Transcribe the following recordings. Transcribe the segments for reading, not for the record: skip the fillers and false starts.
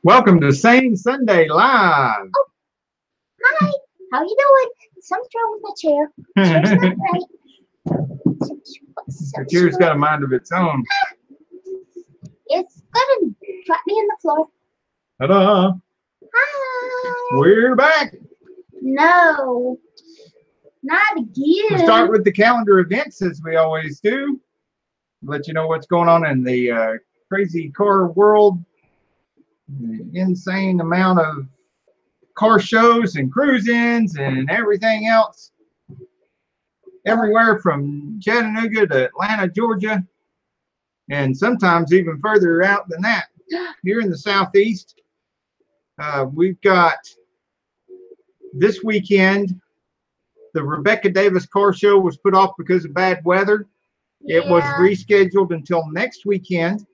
Welcome to Sane Sunday Live. Oh, hi. How you doing? Something's wrong with my chair. Chair's not right. The chair's got a mind of its own. It's gonna drop me in the floor. Ta-da! Hi. We're back. No, not again. We'll start with the calendar events as we always do. Let you know what's going on in the crazy car world. The insane amount of car shows and cruise-ins and everything else. Everywhere from Chattanooga to Atlanta, Georgia, and sometimes even further out than that. Here in the Southeast, we've got this weekend, the Rebecca Davis Car Show was put off because of bad weather. Yeah. It was rescheduled until next weekend,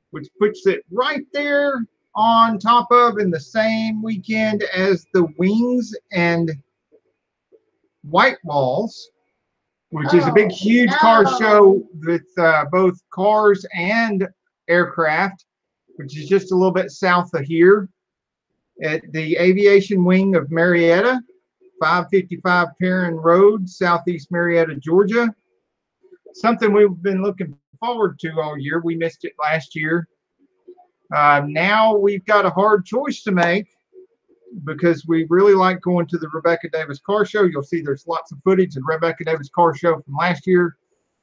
which puts it right there on top of in the same weekend as the Wings and White Walls, which is a big, huge car show with both cars and aircraft, which is just a little bit south of here at the Aviation Wing of Marietta, 555 Perrin Road, Southeast Marietta, Georgia. Something we've been looking forward to all year. We missed it last year. Now we've got a hard choice to make because we really like going to the Rebecca Davis Car Show. You'll see there's lots of footage of the Rebecca Davis Car Show from last year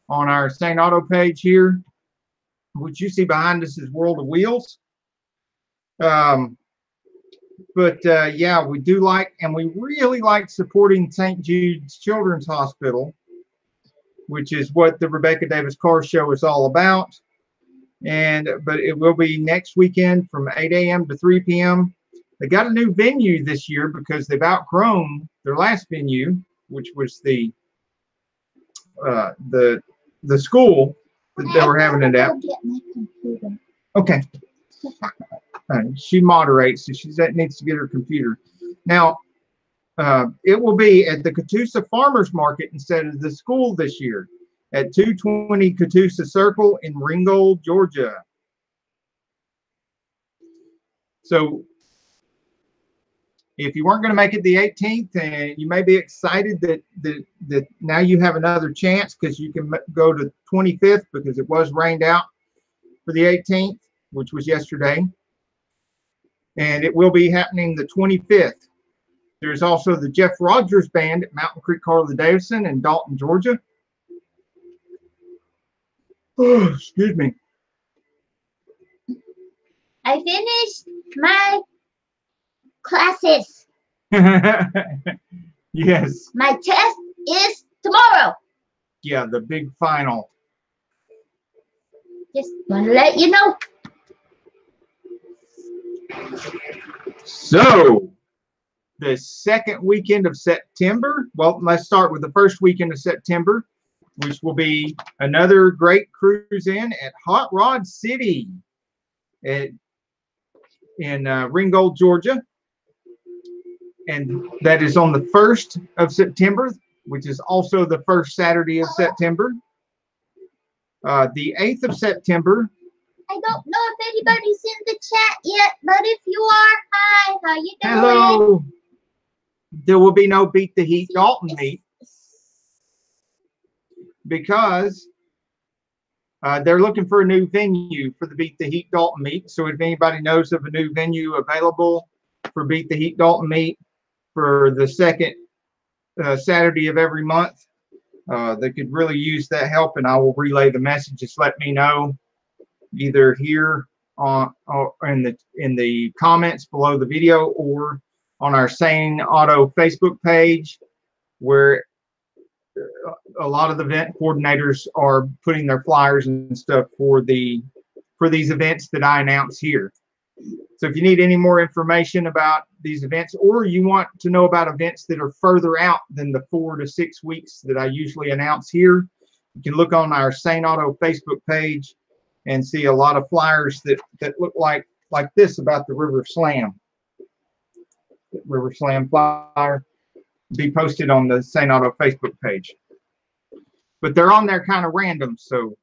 on our Saneauto page here. What you see behind us is World of Wheels. Yeah, we do like, and we really like supporting St. Jude's Children's Hospital, which is what the Rebecca Davis Car Show is all about. But it will be next weekend from 8 a.m. to 3 p.m. They got a new venue this year because they've outgrown their last venue, which was the school that they were having it at. Okay. She moderates, so she needs to get her computer. Now, it will be at the Catoosa Farmers Market instead of the school this year at 220 Catoosa Circle in Ringgold, Georgia. So if you weren't going to make it the 18th, and you may be excited that now you have another chance because you can go to 25th because it was rained out for the 18th, which was yesterday. And it will be happening the 25th. There's also the Jeff Rogers Band at Mountain Creek Harley-Davidson in Dalton, Georgia. Oh, excuse me. I finished my classes. Yes. My test is tomorrow. Yeah, the big final. Just want to let you know. So, the second weekend of September, well, let's start with the first weekend of September, which will be another great cruise in at Hot Rod City in Ringgold, Georgia. And that is on the 1st of September, which is also the first Saturday of September. The 8th of September. I don't know if anybody's in the chat yet, but if you are, hi, how you doing? Hello. There will be no Beat the Heat Dalton meet because they're looking for a new venue for the Beat the Heat Dalton meet. So if anybody knows of a new venue available for Beat the Heat Dalton meet for the second Saturday of every month, they could really use that help, and I will relay the message. Just let me know either here or in the comments below the video or on our Saneauto Facebook page, where a lot of the event coordinators are putting their flyers and stuff for these events that I announce here. So if you need any more information about these events, or you want to know about events that are further out than the 4 to 6 weeks that I usually announce here, you can look on our Saneauto Facebook page and see a lot of flyers that look like this about the River Slam. The River Slam flyer be posted on the Saneauto Facebook page. But they're on there kind of random, so.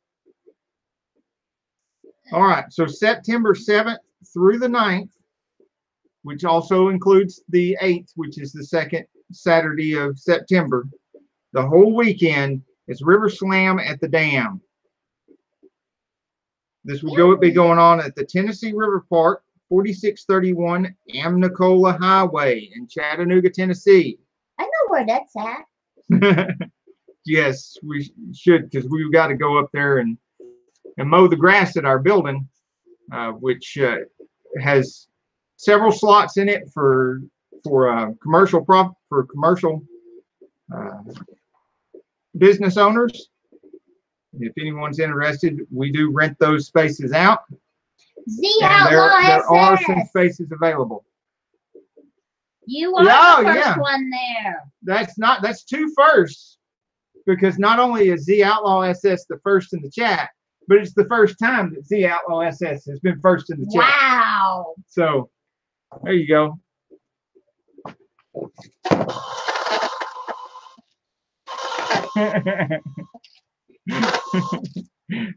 All right, so September 7th through the 9th, which also includes the 8th, which is the second Saturday of September. The whole weekend is River Slam at the Dam. This will be going on at the Tennessee River Park, 4631 Amnicola Highway in Chattanooga, Tennessee. I know where that's at. Yes, we should, because we've got to go up there and mow the grass at our building, which has several slots in it for commercial business owners. If anyone's interested, we do rent those spaces out. There are some spaces available. You are the first one there. That's 2 firsts, because not only is Z Outlaw SS the first in the chat, but it's the first time that Z Outlaw SS has been first in the chat. Wow. So there you go.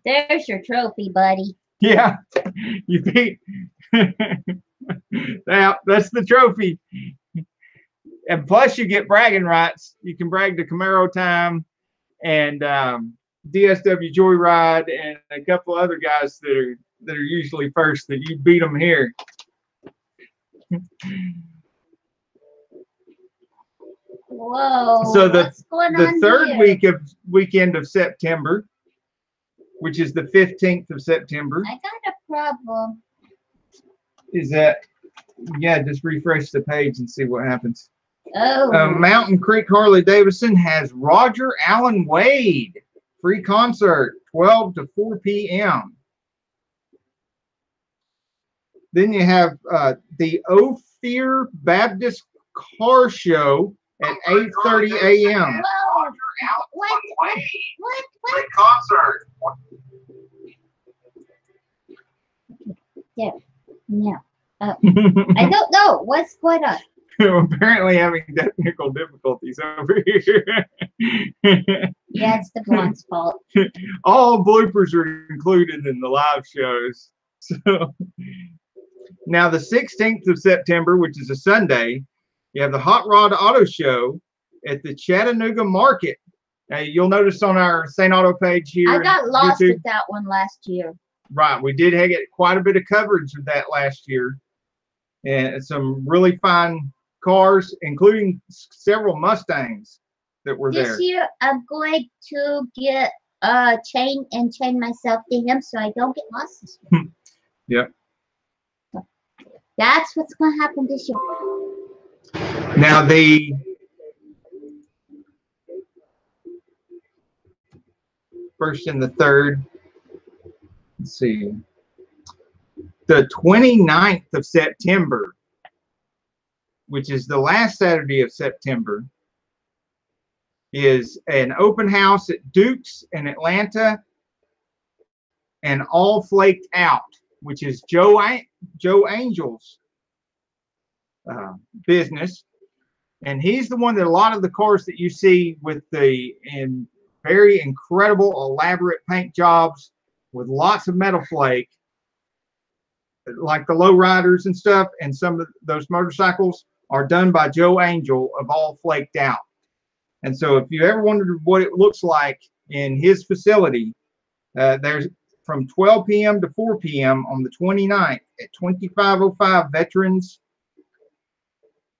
There's your trophy, buddy. Yeah, you beat. Now that's the trophy, and plus you get bragging rights. You can brag to Camaro Time and DSW Joyride and a couple other guys that are usually first, that you beat them here. Whoa. So the third weekend of September, which is the 15th of September. I got a problem. Is that, yeah, just refresh the page and see what happens. Oh. Mountain Creek Harley Davidson has Roger Allen Wade. Free concert, 12 to 4 p.m. Then you have the Ophir Baptist Car Show at 8:30 a.m. What? Free concert. Yeah. No. I don't know. What's going on? Apparently having technical difficulties over here. Yeah, it's the blonde's fault. All bloopers are included in the live shows. So now the 16th of September, which is a Sunday, you have the Hot Rod Auto Show at the Chattanooga Market. You'll notice on our Saneauto page here. I got lost YouTube, at that one last year. Right, we did get quite a bit of coverage of that last year, and some really fine cars, including several Mustangs that were there. This year, I'm going to get a chain and chain myself to him so I don't get lost this year. Yep. That's what's going to happen this year. Now the first and the third, let's see, the 29th of September, which is the last Saturday of September, is an open house at Duke's in Atlanta, and All Flaked Out, which is Joe Angel's business, and he's the one that a lot of the cars that you see with the very incredible elaborate paint jobs with lots of metal flake, like the lowriders and stuff, and some of those motorcycles are done by Joe Angel of All Flaked Out. And so if you ever wondered what it looks like in his facility, there's from 12 p.m. to 4 p.m. on the 29th at 2505 Veterans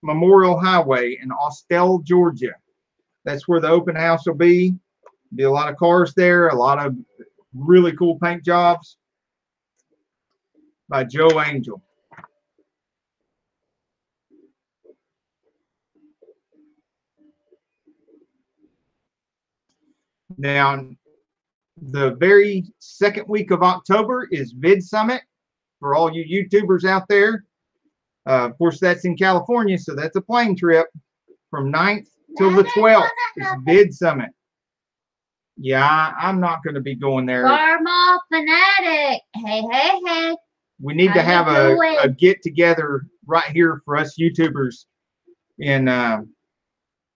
Memorial Highway in Austell, Georgia. That's where the open house will be. Be a lot of cars there, a lot of really cool paint jobs by Joe Angel. Now, the very second week of October is Vid Summit for all you YouTubers out there. Of course, that's in California, so that's a plane trip from 9th till the 12th is Vid Summit. Yeah, I'm not going to be going there. Caramel Fanatic. Hey. We need to have a get together right here for us YouTubers in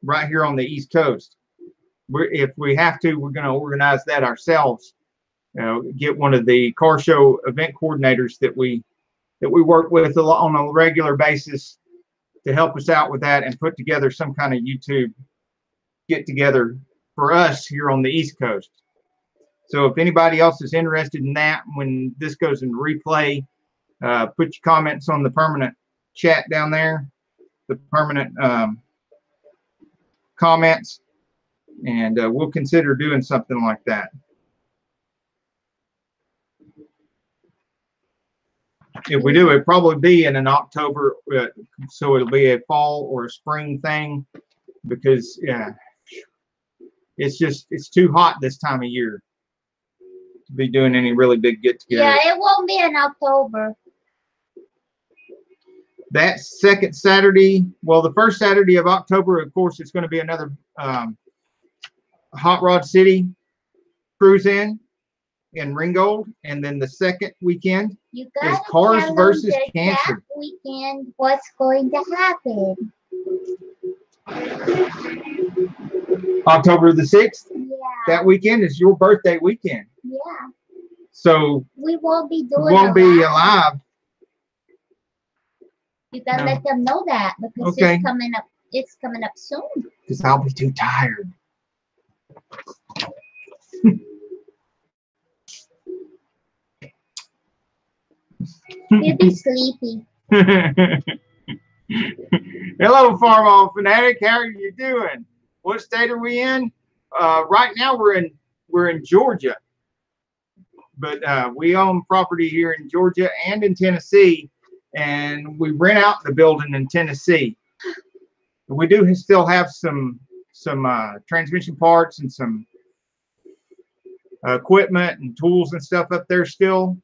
right here on the East Coast. If we have to, we're going to organize that ourselves. Get one of the car show event coordinators that we that we work with a lot on a regular basis to help us out with that and put together some kind of YouTube get together for us here on the East Coast. So if anybody else is interested in that, when this goes into replay, put your comments on the permanent chat down there, the permanent comments, and we'll consider doing something like that. If we do, it'd probably be in an October, so it'll be a fall or a spring thing, because yeah, it's too hot this time of year to be doing any really big get-together. Yeah, it won't be in October. That second Saturday, well, the first Saturday of October, of course, it's going to be another Hot Rod City cruise in Ringgold, and then the second weekend is Cars versus Cancer. That weekend, what's going to happen? October the 6th. Yeah. That weekend is your birthday weekend. Yeah. So we won't be doing. Won't be alive. You gotta let them know that, because it's coming up. It's coming up soon. Because I'll be too tired. You'll be sleepy. Hello, Farm All Fanatic. How are you doing? What state are we in? Right now we're in Georgia, but we own property here in Georgia and in Tennessee, and we rent out the building in Tennessee. We do still have some transmission parts and some equipment and tools and stuff up there still,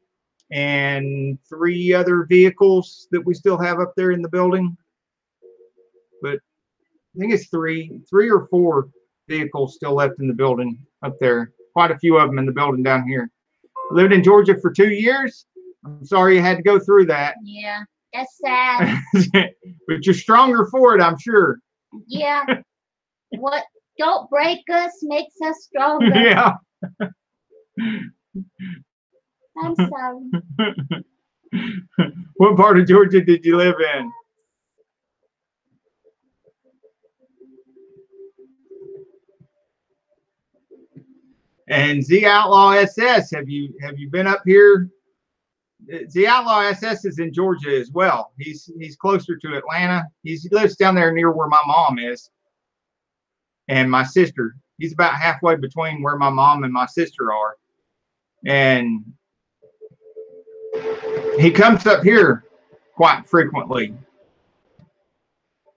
and 3 other vehicles that we still have up there in the building. But I think it's three or four vehicles still left in the building up there. Quite a few of them in the building down here. I lived in Georgia for 2 years. I'm sorry you had to go through that. Yeah, that's sad. But you're stronger for it, I'm sure. Yeah. What don't break us makes us stronger. Yeah. I'm sorry. What part of Georgia did you live in? And Z Outlaw SS, have you been up here? Z Outlaw SS is in Georgia as well. He's closer to Atlanta. He lives down there near where my mom is and my sister. He's about halfway between where my mom and my sister are. And he comes up here quite frequently,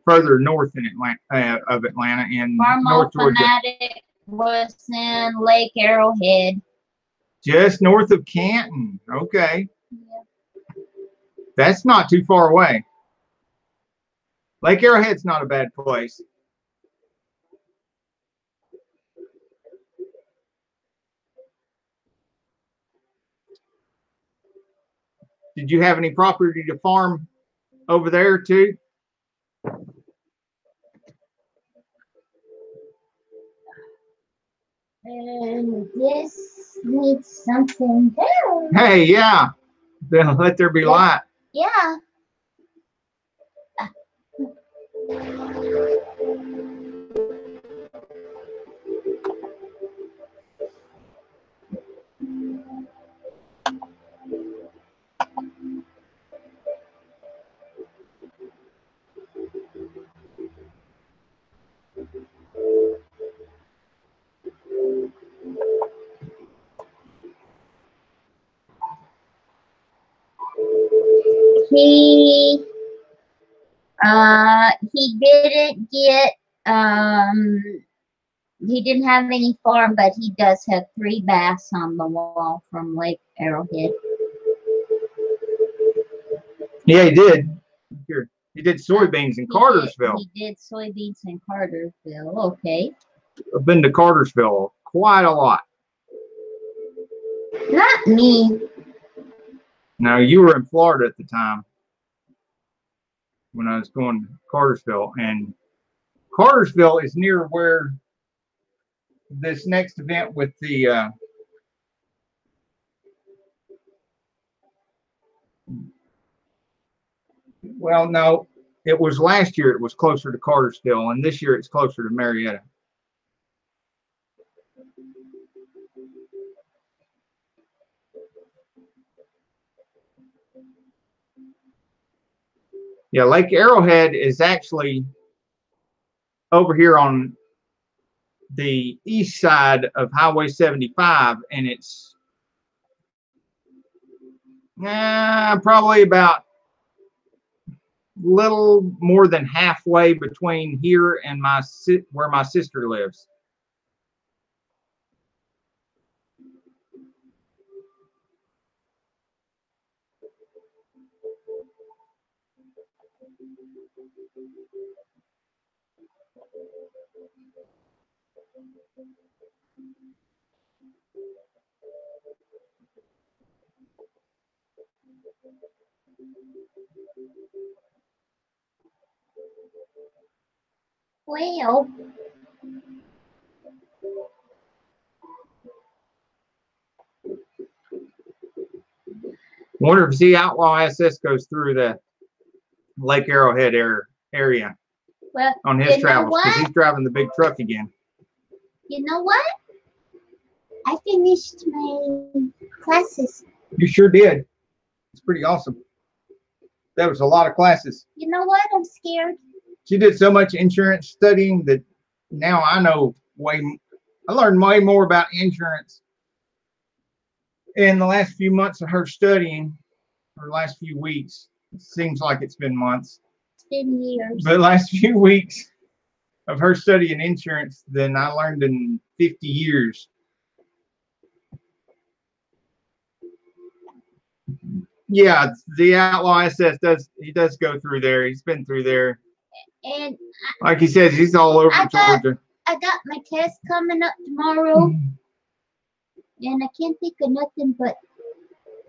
further north in Atlanta in North Georgia. Fanatic was in Lake Arrowhead. Just north of Canton. Okay. Yeah. That's not too far away. Lake Arrowhead's not a bad place. Did you have any property to farm over there too? And this needs something there. Hey, yeah. Then let there be light. Yeah. He didn't get he didn't have any farm, but he does have 3 bass on the wall from Lake Arrowhead. Yeah, he did. Here, he did soybeans in Cartersville. He did soybeans in Cartersville. Okay. I've been to Cartersville quite a lot. Not me. No, you were in Florida at the time when I was going to Cartersville, and Cartersville is near where this next event with the Well, no, it was last year. It was closer to Cartersville, and this year it's closer to Marietta. Yeah, Lake Arrowhead is actually over here on the east side of Highway 75, and it's probably about little more than halfway between here and where my sister lives. Well, Wonder if the Outlaw SS goes through the Lake Arrowhead area well, on his you know travels, because what? he's driving the big truck again. You know what? I finished my classes. You sure did. It's pretty awesome. That was a lot of classes. You know what? I'm scared. She did so much insurance studying that now I know I learned way more about insurance in the last few months of her studying, or last few weeks. It seems like it's been months. It's been years. But last few weeks of her studying insurance than I learned in 50 years. Yeah, the Outlaw SS does go through there. He's been through there. And Like he says, he's all over Georgia. I got my test coming up tomorrow, and I can't think of nothing but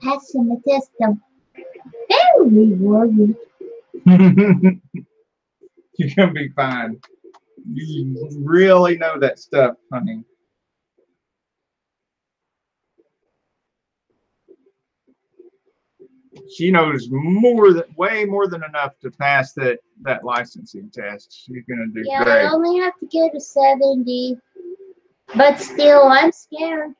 passing the test. I'm very worried. You're gonna be fine. You really know that stuff, honey. She knows way more than enough to pass that licensing test. She's gonna do Yeah, great. I only have to get a 70, but still, I'm scared.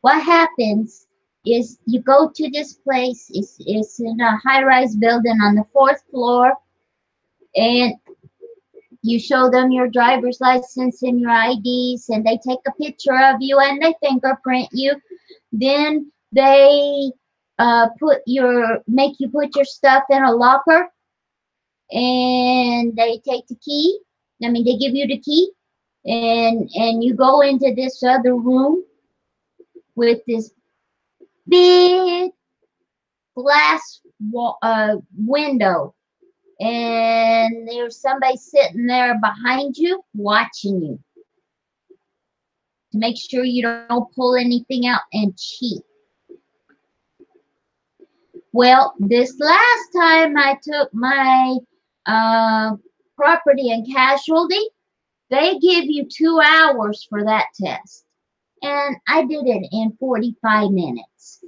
What happens is you go to this place. It's in a high-rise building on the 4th floor, and you show them your driver's license and your IDs, and they take a picture of you and they fingerprint you. Then they make you put your stuff in a locker, and they take the key. I mean, they give you the key, and you go into this other room with this big glass window, and there's somebody sitting there behind you watching you to make sure you don't pull anything out and cheat. Well, this last time I took my property and casualty, they give you 2 hours for that test, and I did it in 45 minutes,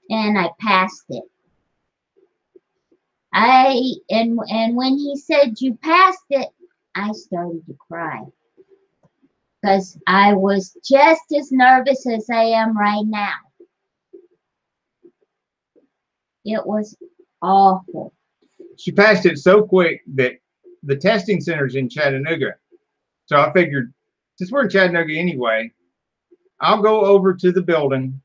and I passed it. And when he said you passed it, I started to cry, because I was just as nervous as I am right now. It was awful. She passed it so quick that the testing center's in Chattanooga. So I figured, since we're in Chattanooga anyway, I'll go over to the building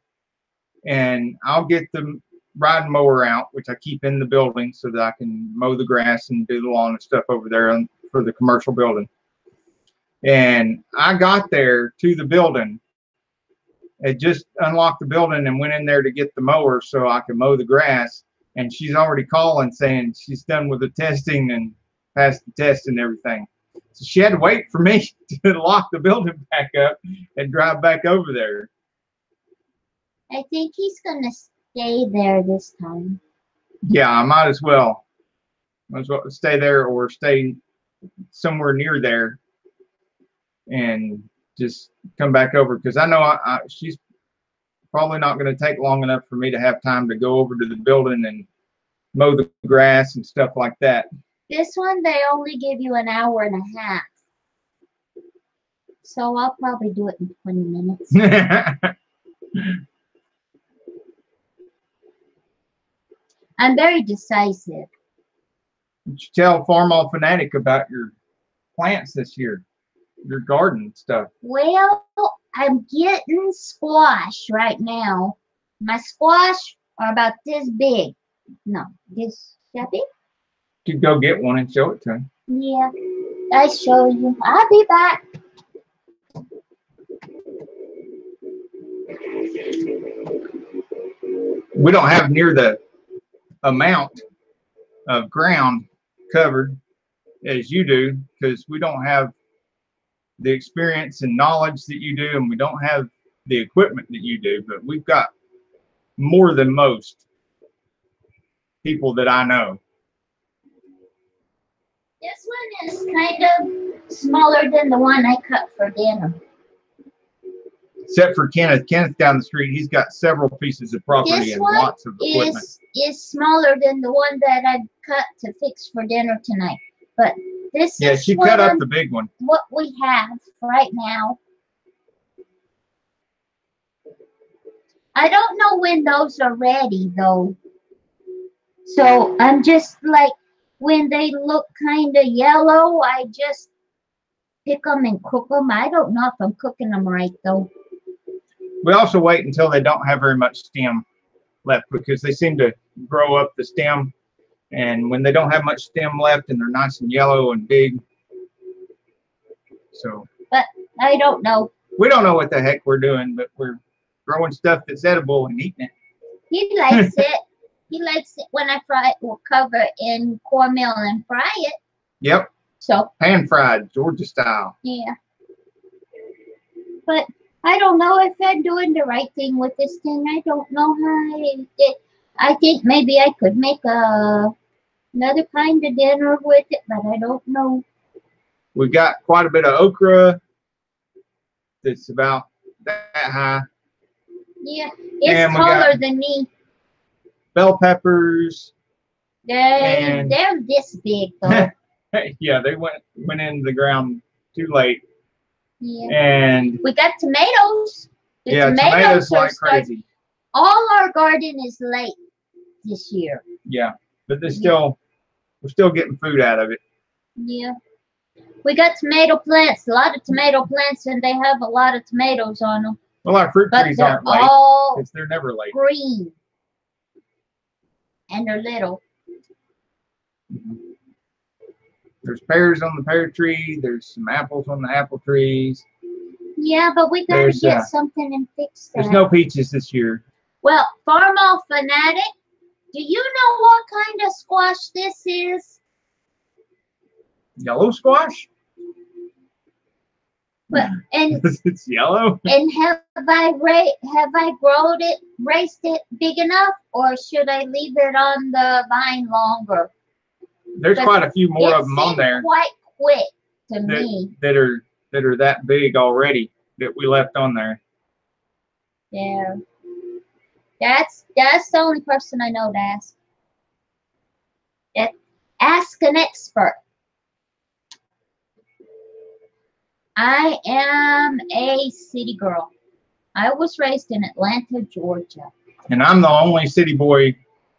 and I'll get the riding mower out, which I keep in the building so that I can mow the grass and do the lawn and stuff over there for the commercial building. And I got there to the building. I just unlocked the building and went in there to get the mower so I could mow the grass. And she's already calling saying she's done with the testing and passed the test and everything. So she had to wait for me to lock the building back up and drive back over there. I think he's going to stay there this time. Yeah, I might as well stay there or stay somewhere near there and just come back over, because I know probably not going to take long enough for me to have time to go over to the building and mow the grass and stuff like that. This one, they only give you an hour and a half. So I'll probably do it in 20 minutes. I'm very decisive. You should tell Farmall Fanatic about your plants this year, your garden stuff. Well, I'm getting squash right now. My squash are about this big. No, that big? You could go get one and show it to him. Yeah, I show you. I'll be back. We don't have near the amount of ground covered as you do, because we don't have the experience and knowledge that you do, and we don't have the equipment that you do, but we've got more than most people that I know. This one is kind of smaller than the one I cut for dinner. Except for Kenneth. Kenneth down the street, he's got several pieces of property This and one lots of equipment. is smaller than the one that I cut to fix for dinner tonight. But this Yeah, is she cut up the big one. What we have right now. I don't know when those are ready though. So I'm just like, when they look kind of yellow, I just pick them and cook them. I don't know if I'm cooking them right though. We also wait until they don't have very much stem left, because they seem to grow up the stem, and when they don't have much stem left and they're nice and yellow and big. So, but I don't know. We don't know what the heck we're doing, but we're growing stuff that's edible and eating it. He likes it. He likes it when I fry it. We'll cover it in cornmeal and fry it. Yep. So pan fried, Georgia style. Yeah. But I don't know if I'm doing the right thing with this thing. I don't know how I think maybe I could make another kind of dinner with it, but I don't know. We've got quite a bit of okra that's about that high. Yeah, it's taller than me. Bell peppers. They're this big though. Yeah, they went in the ground too late. Yeah. And we got tomatoes. The tomatoes like crazy. All our garden is late this year. Yeah, but we're still getting food out of it. Yeah. We got tomato plants, a lot of tomato plants, and they have a lot of tomatoes on them. Well, our fruit trees aren't late, because they're never late. Green. And they're little. Mm-hmm. There's pears on the pear tree. There's some apples on the apple trees. Yeah, but we gotta get something and fix that. There's no peaches this year. Well, Farmall Fanatic, do you know what kind of squash this is? Yellow squash? But it's yellow. And have I raised it big enough, or should I leave it on the vine longer? There's quite a few more of them on there. Quite quick to me. That are that big already that we left on there. Yeah. That's the only person I know to ask. Ask an expert. I am a city girl. I was raised in Atlanta, Georgia. And I'm the only city boy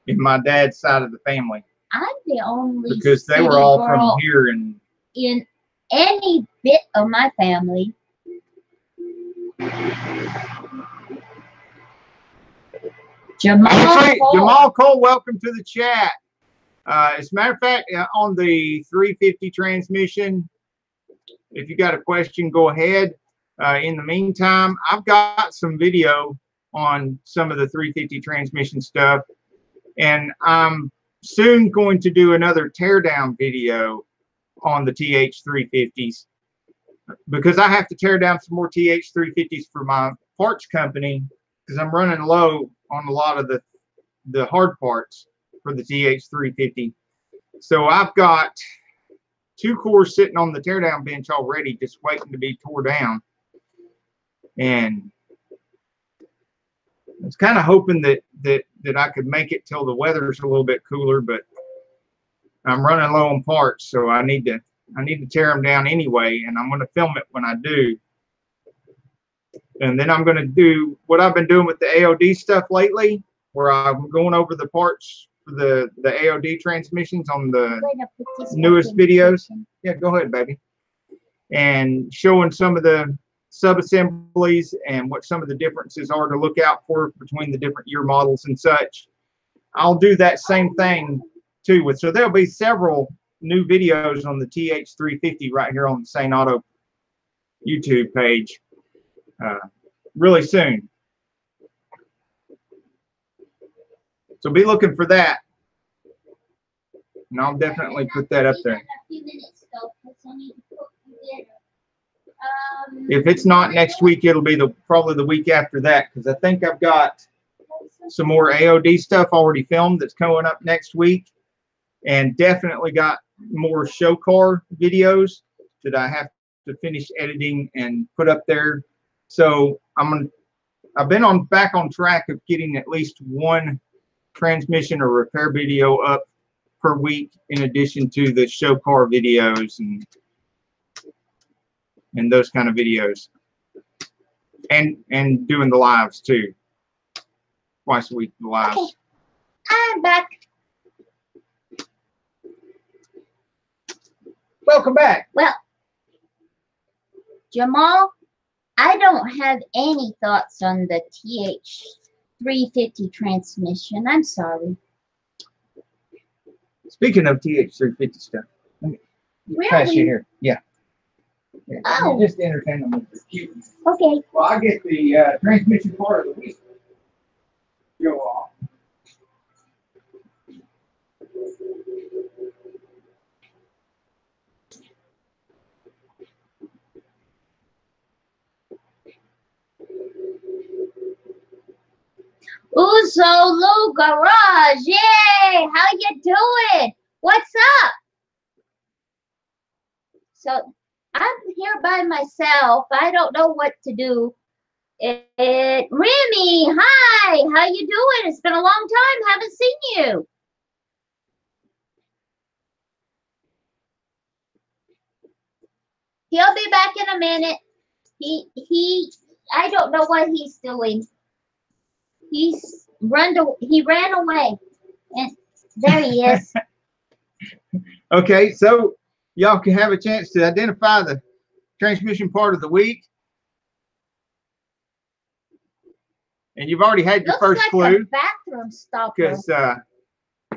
in my dad's side of the family. I'm the only because they were all from here and in any bit of my family. Jamal Cole, welcome to the chat. As a matter of fact, on the 350 transmission, if you got a question, go ahead. In the meantime, I've got some video on some of the 350 transmission stuff, and I'm soon going to do another teardown video on the TH350s, because I have to tear down some more TH350s for my parts company, because I'm running low on a lot of the hard parts for the TH350. So I've got 2 cores sitting on the teardown bench already, just waiting to be tore down. And I was kind of hoping that I could make it till the weather's a little bit cooler, but I'm running low on parts, so I need to tear them down anyway, and I'm going to film it when I do. And then I'm going to do what I've been doing with the AOD stuff lately, where I'm going over the parts for the AOD transmissions on the newest videos. Yeah, go ahead, baby. And showing some of the sub-assemblies and what some of the differences are to look out for between the different year models and such. I'll do that same thing too. So there'll be several new videos on the TH350 right here on the Saneauto YouTube page really soon. So be looking for that. And I'll definitely put that up there. If it's not next week, it'll be probably the week after that, because I think I've got some more AOD stuff already filmed that's coming up next week, and definitely got more show car videos that I have to finish editing and put up there. So I've been back on track of getting at least one transmission or repair video up per week, in addition to the show car videos and those kind of videos, and doing the lives too, twice a week, the lives. Okay. I'm back. Welcome back. Well, Jamal, I don't have any thoughts on the TH350 transmission. I'm sorry. Speaking of TH350 stuff, let me pass you here. Yeah. Oh. You just entertain them with the cuteness. Okay. Well, I get the transmission part of the week. Go off. Lou Garage, yay! How you doing? What's up? So I'm here by myself. I don't know what to do. Remy, hi! How you doing? It's been a long time. Haven't seen you. He'll be back in a minute. I don't know what he's doing. He ran away, and there he is. Okay, so y'all can have a chance to identify the transmission part of the week, and you've already had your first clue. A bathroom stopper. Because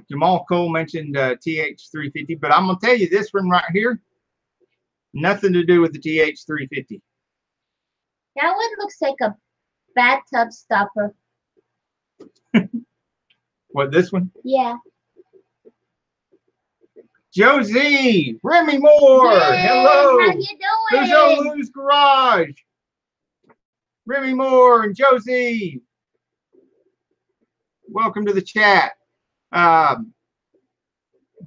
Jamal Cole mentioned TH350, but I'm gonna tell you this one right here, nothing to do with the TH350. That one looks like a bathtub stopper. What, this one? Yeah. Josie, Remy Moore, hey, hello. How you doing? Who's on Lou's Garage? Remy Moore and Josie. Welcome to the chat.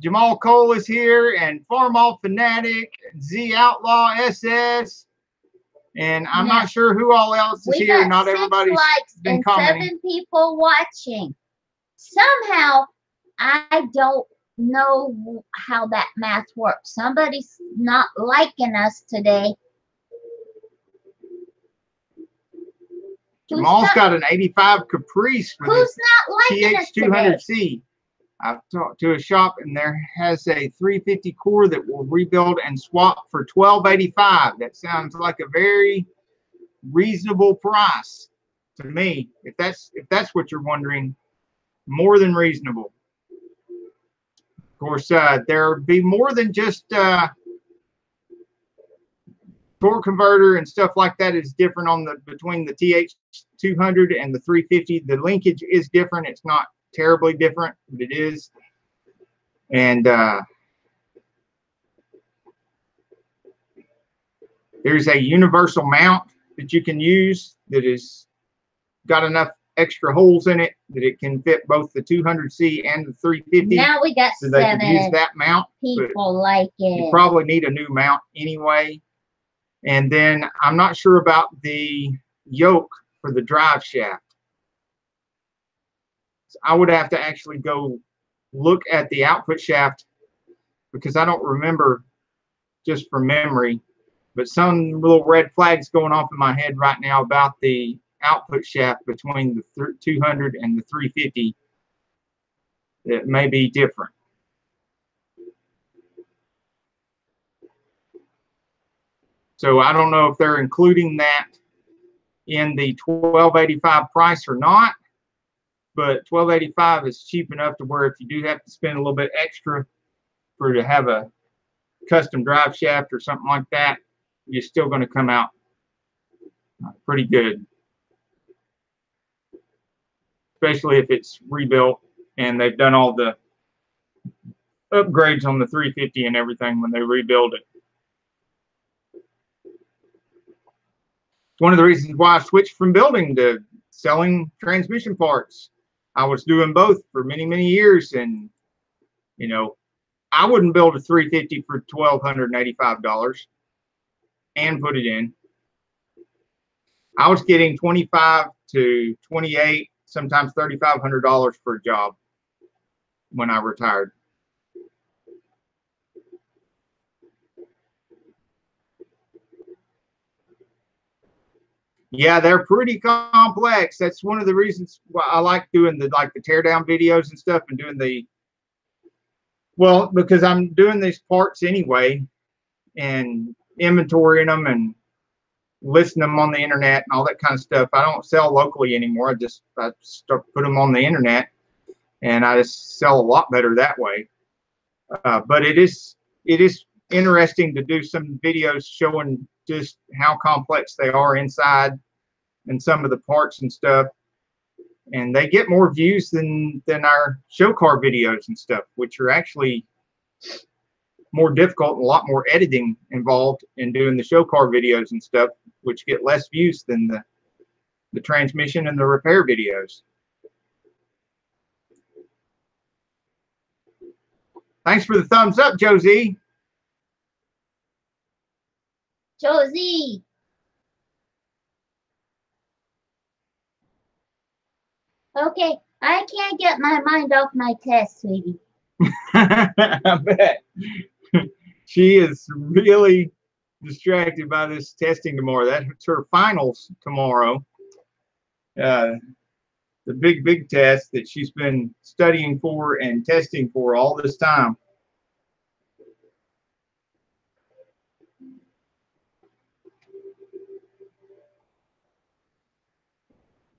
Jamal Cole is here, and Farm Off Fanatic, Z Outlaw SS, and I'm not sure who all else is here. Not everybody's been commenting. 7 people watching. Somehow, I don't know how that math works. Somebody's not liking us today. Jamal's got an 85 Caprice for who's not liking us today? TH200C. I've talked to a shop, and there has a 350 core that will rebuild and swap for $1285. That sounds like a very reasonable price to me. If that's what you're wondering, more than reasonable. Of course, there'll be more than just torque converter and stuff like that is different on between the TH200 and the 350. The linkage is different. It's not terribly different, but it is. And there's a universal mount that you can use that is got enough extra holes in it that it can fit both the 200C and the 350. Now we got so they can use that mount. People like it. You probably need a new mount anyway. And then I'm not sure about the yoke for the drive shaft. I would have to actually go look at the output shaft because I don't remember just from memory, but some little red flags going off in my head right now about the output shaft between the 200 and the 350 that may be different. So I don't know if they're including that in the $1285 price or not, but $1285 is cheap enough to where if you do have to spend a little bit extra to have a custom drive shaft or something like that, you're still going to come out pretty good, especially if it's rebuilt and they've done all the upgrades on the 350 and everything when they rebuild it. It's one of the reasons why I switched from building to selling transmission parts. I was doing both for many, many years, and you know, I wouldn't build a 350 for $1,285 and put it in. I was getting $2,500 to $2,800, sometimes $3,500 for a job when I retired. Yeah, they're pretty complex. That's one of the reasons why I like doing the teardown videos and stuff, and doing the, well, because I'm doing these parts anyway and inventorying them and listing them on the internet and all that kind of stuff. I don't sell locally anymore. I put them on the internet, and I just sell a lot better that way. But it is interesting to do some videos showing just how complex they are inside and some of the parts and stuff, and they get more views than our show car videos and stuff, which are actually more difficult and a lot more editing involved in doing the show car videos and stuff, which get less views than the transmission and the repair videos. Thanks for the thumbs up, Josie. Josie. Okay, I can't get my mind off my test, sweetie. I bet. She is really distracted by this testing tomorrow. That's her finals tomorrow. The big test that she's been studying for and testing for all this time.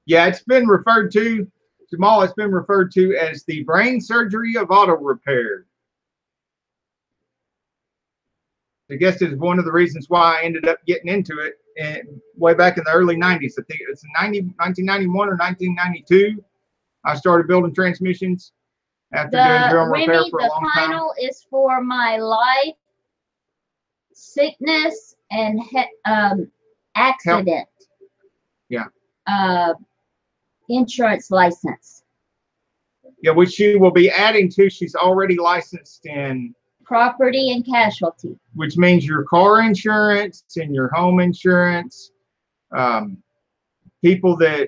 Yeah, it's been referred to, Jamal, it's been referred to as the brain surgery of auto repair. I guess it's one of the reasons why I ended up getting into it way back in the early 90s. I think it's 1991 or 1992. I started building transmissions after doing drum repair for a long time. The final is for my life, sickness, and accident. Yeah. Insurance license. Yeah, which she will be adding to. She's already licensed in property and casualty, which means your car insurance and your home insurance. People that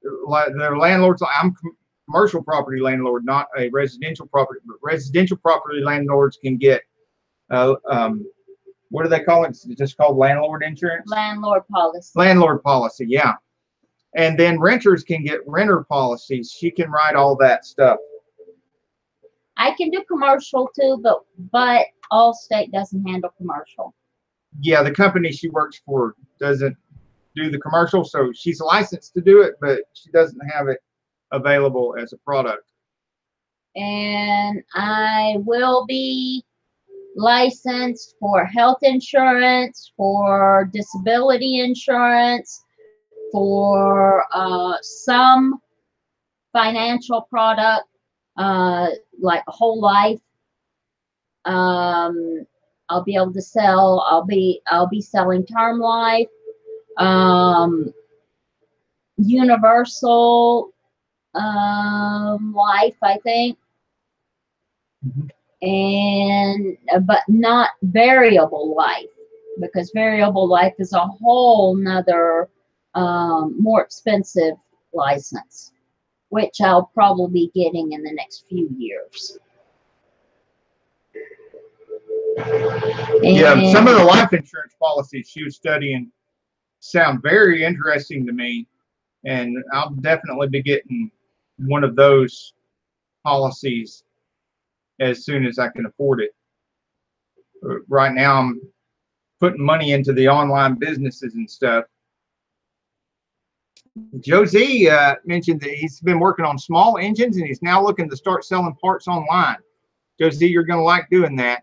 they're landlords. I'm commercial property landlord, not a residential property. But residential property landlords can get what do they call it? It's just called landlord insurance. Landlord policy. Landlord policy, yeah. And then renters can get renter policies. She can write all that stuff. I can do commercial too, but Allstate doesn't handle commercial. Yeah, the company she works for doesn't do the commercial, so she's licensed to do it, but she doesn't have it available as a product. And I will be licensed for health insurance, for disability insurance, for some financial product, like whole life. I'll be able to sell. I'll be selling term life, universal life, I think, and but not variable life, because variable life is a whole nother more expensive license. which I'll probably be getting in the next few years. Yeah, some of the life insurance policies she was studying sound very interesting to me, and I'll definitely be getting one of those policies as soon as I can afford it. Right now, I'm putting money into the online businesses and stuff. Josie mentioned that he's been working on small engines and he's now looking to start selling parts online. Josie, you're going to like doing that.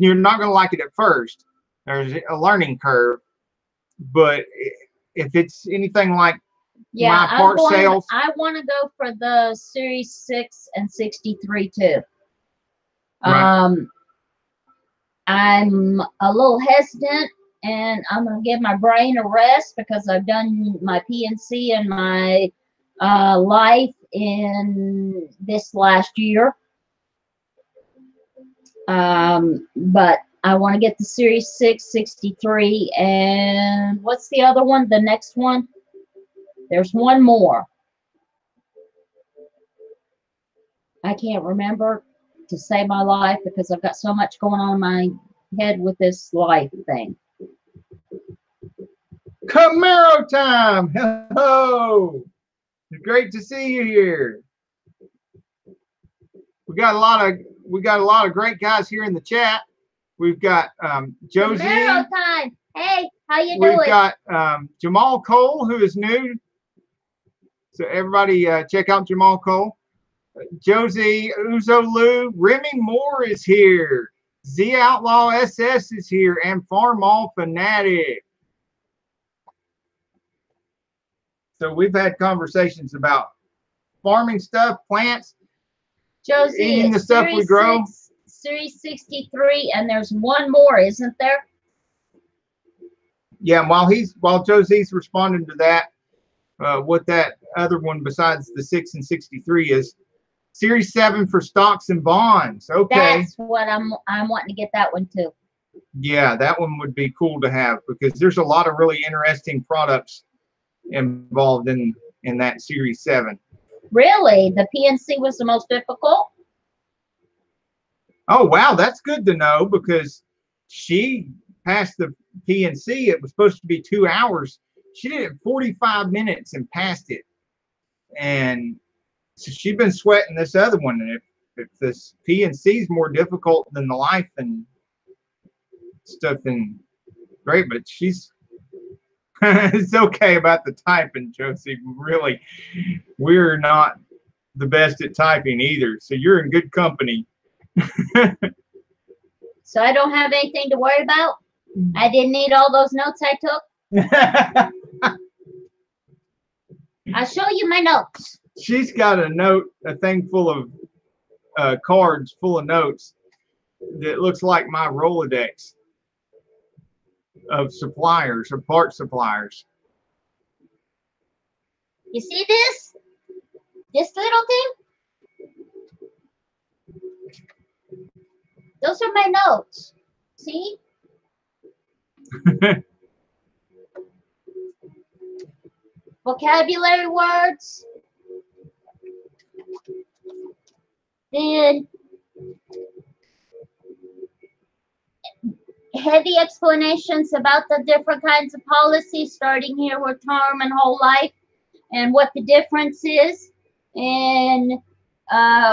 You're not going to like it at first. There's a learning curve, but if it's anything like my part sales, I want to go for the Series 6 and 63 too. Right. I'm a little hesitant, and I'm going to give my brain a rest because I've done my PNC and my life in this last year. But I want to get the Series 6, 63, and what's the other one? The next one? There's one more. I can't remember to save my life because I've got so much going on in my head with this life thing. Camaro time. Hello. It's great to see you here. We got a lot of great guys here in the chat. We've got Josie. Camaro time. Hey, how you doing? We've got Jamal Cole, who is new. So everybody check out Jamal Cole. Josie, Uzo Lou, Remy Moore is here. Z Outlaw SS is here, and Farm All Fanatic. So we've had conversations about farming stuff, plants, Josie, eating the stuff we grow. Series 63, and there's one more, isn't there? Yeah, and while Josie's responding to that, what that other one besides the 6 and 63 is, Series 7 for stocks and bonds. Okay. That's what I'm wanting to get that one too. Yeah, that one would be cool to have because there's a lot of really interesting products involved in that Series 7. Really? The PNC was the most difficult? Oh, wow, that's good to know because she passed the PNC. It was supposed to be 2 hours. She did it in 45 minutes and passed it. And so she's been sweating this other one. And if this PNC is more difficult than the life and stuff, then great. But she's it's okay about the typing, Josie. Really, we're not the best at typing either. So you're in good company. So I don't have anything to worry about? I didn't need all those notes I took? I'll show you my notes. She's got a thing full of cards full of notes that looks like my Rolodex of suppliers, of part suppliers. You see this? This little thing? Those are my notes. See? Vocabulary words. Then heavy explanations about the different kinds of policies, starting here with term and whole life, and what the difference is, and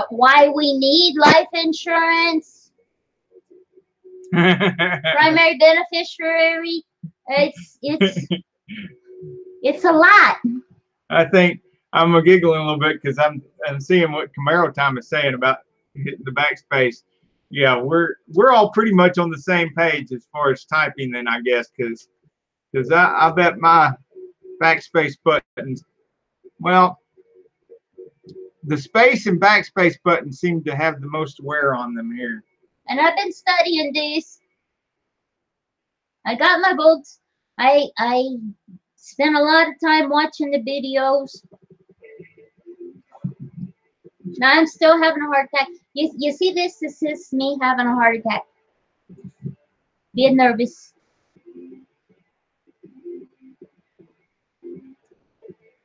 why we need life insurance, primary beneficiary. It's a lot. I think I'm giggling a little bit because I'm seeing what Camaro Time is saying about hitting the backspace. Yeah, we're all pretty much on the same page as far as typing, then I guess, because I bet my backspace buttons, well, the space and backspace buttons seem to have the most wear on them here. And I've been studying this. I got my books. I spent a lot of time watching the videos. Now I'm still having a heart attack. You see this? This is me having a heart attack. Being nervous.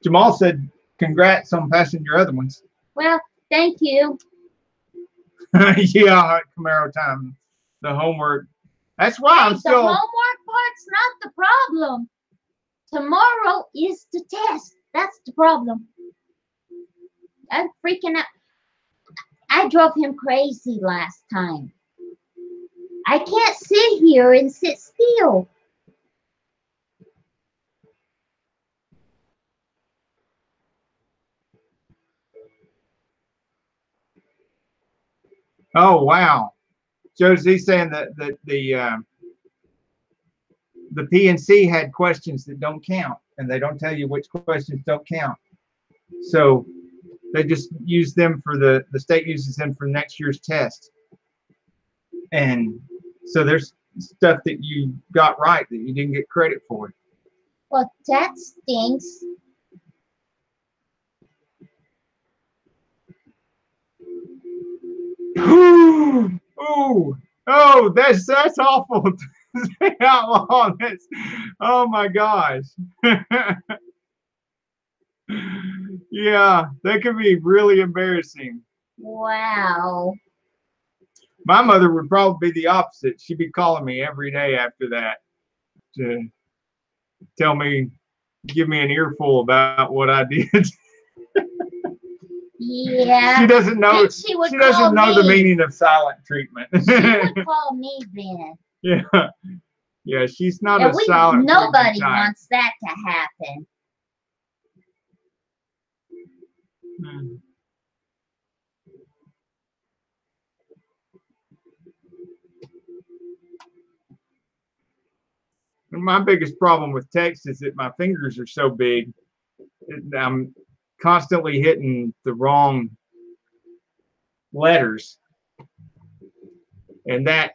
Jamal said congrats on passing your other ones. Well, thank you. Yeah, Camaro time. The homework. That's why I'm The still. homework part's not the problem. Tomorrow is the test. That's the problem. I'm freaking out. I drove him crazy last time. I can't sit here and sit still. Oh wow, Josie's saying that the PNC had questions that don't count, and they don't tell you which questions don't count. So they just use them for the state uses them for next year's test. And so there's stuff that you got right that you didn't get credit for. Well, that stinks. Ooh, oh, that's awful. Outlaw, that's, oh my gosh. Yeah, that could be really embarrassing. Wow. My mother would probably be the opposite. She'd be calling me every day after that to tell me, give me an earful about what I did. Yeah. She doesn't know. She doesn't know the meaning of silent treatment. She would call me then. Yeah, yeah. She's not a silent. Nobody wants that to happen. My biggest problem with text is that my fingers are so big. I'm constantly hitting the wrong letters, and that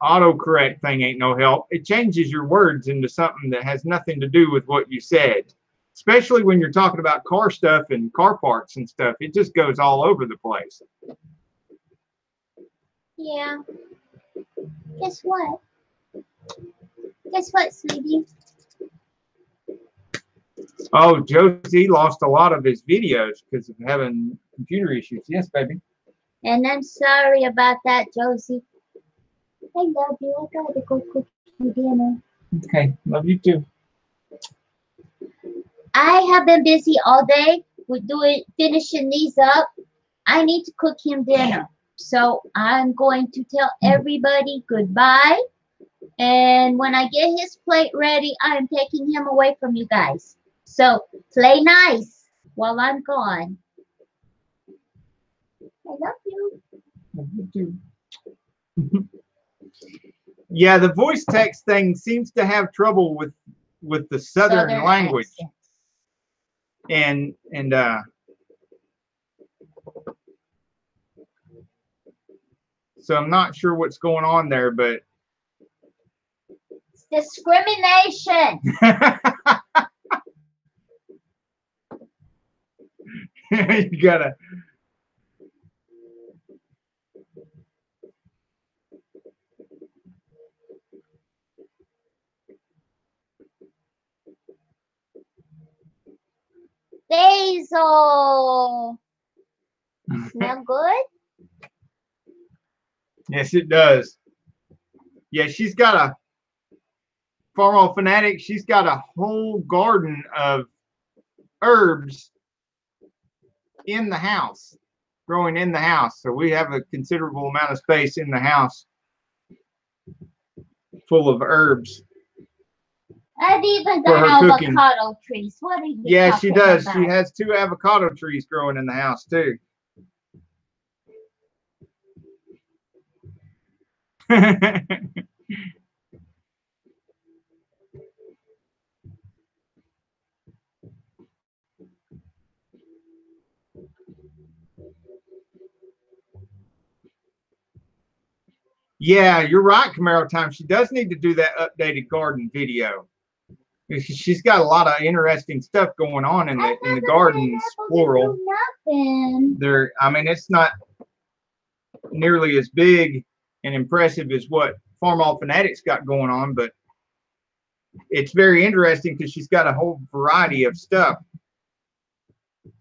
autocorrect thing ain't no help. It changes your words into something that has nothing to do with what you said, especially when you're talking about car stuff and car parts and stuff. It just goes all over the place. Yeah. Guess what? Guess what, sweetie? Oh, Josie lost a lot of his videos because of having computer issues. Yes, baby. And I'm sorry about that, Josie. I love you. I gotta go cook you dinner. Okay, love you too. I have been busy all day with finishing these up. I need to cook him dinner. So I'm going to tell everybody goodbye. And when I get his plate ready, I am taking him away from you guys. So play nice while I'm gone. I love you. Love you too. Yeah, the voice text thing seems to have trouble with the Southern language. Accent. And so I'm not sure what's going on there, but it's discrimination. You gotta. Basil. Smell good? Yes, it does. Yeah, she's got a Farm Fanatic. She's got a whole garden of herbs in the house, growing in the house. So we have a considerable amount of space in the house full of herbs. I've even got avocado trees. What are you talking does. about? She has 2 avocado trees growing in the house too. Yeah, you're right, Camaro Time. She does need to do that updated garden video. She's got a lot of interesting stuff going on in the gardens, plural. There, I mean, it's not nearly as big and impressive as what Farm Fanatic's got going on, but it's very interesting because she's got a whole variety of stuff.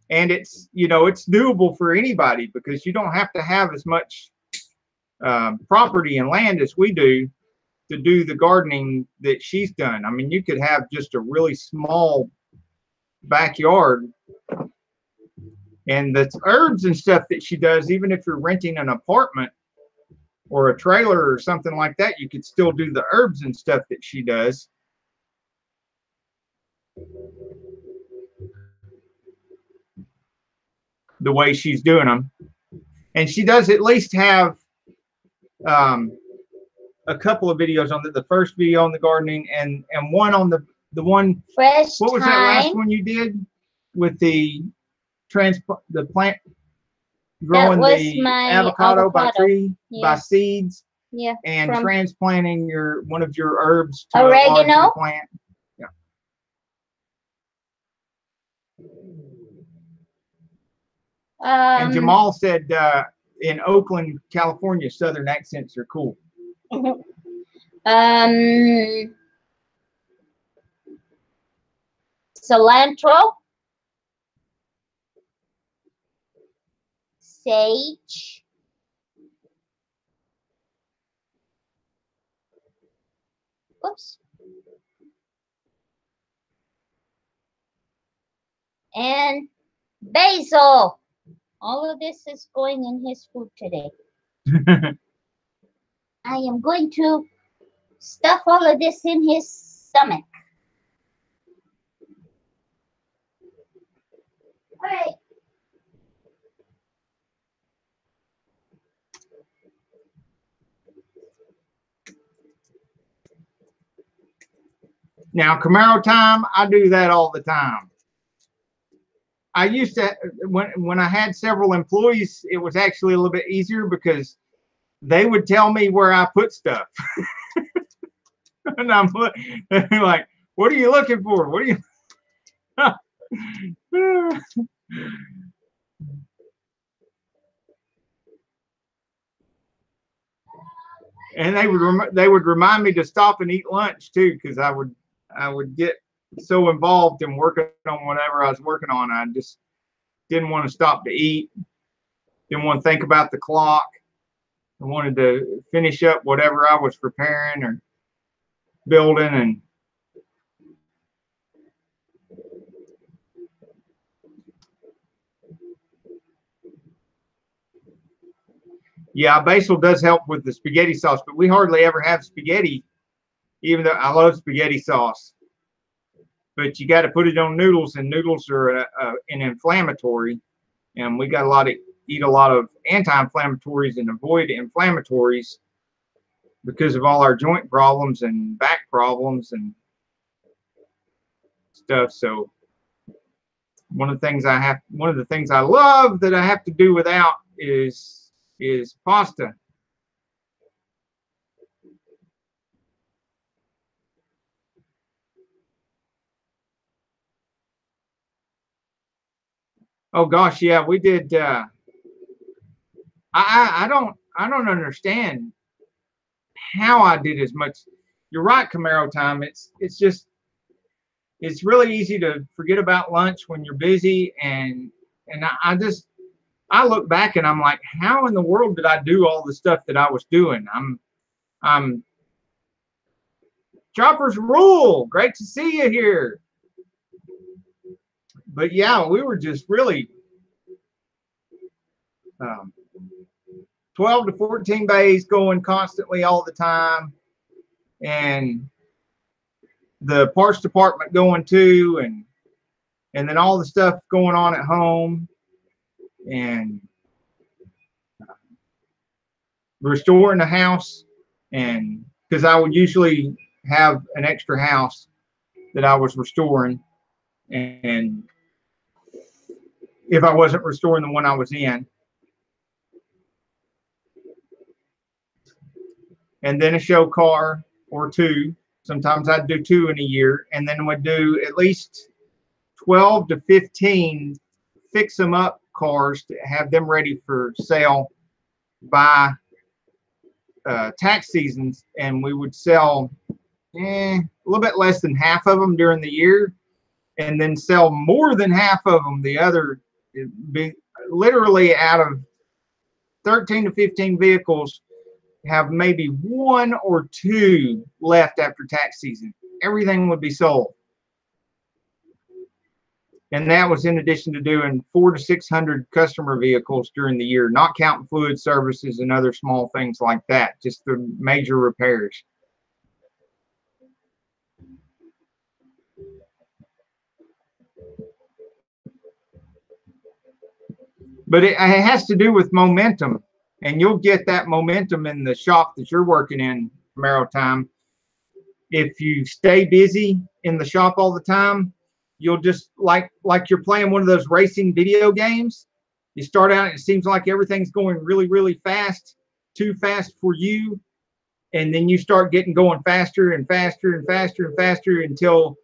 And it's, you know, it's doable for anybody because you don't have to have as much property and land as we do to do the gardening that she's done. I mean, you could have just a really small backyard, and the herbs and stuff that she does, even if you're renting an apartment or a trailer or something like that, you could still do the herbs and stuff that she does. The way she's doing them. And she does at least have a couple of videos on the first video on the gardening, and one on the one Fresh what was time. that last one you did with the plant growing the avocado by tree, yeah. by seeds, yeah, and from transplanting one of your herbs to oregano a larger plant. Yeah. And Jamal said in Oakland, California, Southern accents are cool. Cilantro, sage, oops, and basil. All of this is going in his food today. I am going to stuff all of this in his stomach. All right. Now, Camaro time, I do that all the time. I used to, when I had several employees, it was actually a little bit easier because they would tell me where I put stuff. And I'm like, what are you looking for? What are you? And they would remind me to stop and eat lunch too, because I would get so involved in working on whatever I was working on. I just didn't want to stop to eat. Didn't want to think about the clock. I wanted to finish up whatever I was preparing or building. And yeah, basil does help with the spaghetti sauce, but we hardly ever have spaghetti, even though I love spaghetti sauce. But you got to put it on noodles, and noodles are an inflammatory, and we got eat a lot of anti-inflammatories and avoid inflammatories because of all our joint problems and back problems and stuff. So one of the things I love that I have to do without is pasta. Oh gosh, yeah, we did. I don't understand how I did as much. You're right, Camaro time. It's just, it's really easy to forget about lunch when you're busy, and I look back and I'm like, how in the world did I do all the stuff that I was doing? I'm Choppers rule. Great to see you here. But yeah, we were just really 12 to 14 bays going constantly all the time, and the parts department going too, and then all the stuff going on at home, and restoring the house. And because I would usually have an extra house that I was restoring, and if I wasn't restoring the one I was in, and then a show car or two. Sometimes I'd do 2 in a year, and then would do at least 12 to 15 fix them up cars to have them ready for sale by tax seasons, and we would sell a little bit less than half of them during the year, and then sell more than half of them the other literally out of 13 to 15 vehicles have maybe 1 or 2 left after tax season. Everything would be sold. And that was in addition to doing 400 to 600 customer vehicles during the year, not counting fluid services and other small things like that, just the major repairs. But it has to do with momentum, and you'll get that momentum in the shop that you're working in, Camaro time. If you stay busy in the shop all the time, you'll just like you're playing one of those racing video games. You start out and it seems like everything's going really, really fast, too fast for you. And then you start going faster and faster and faster and faster until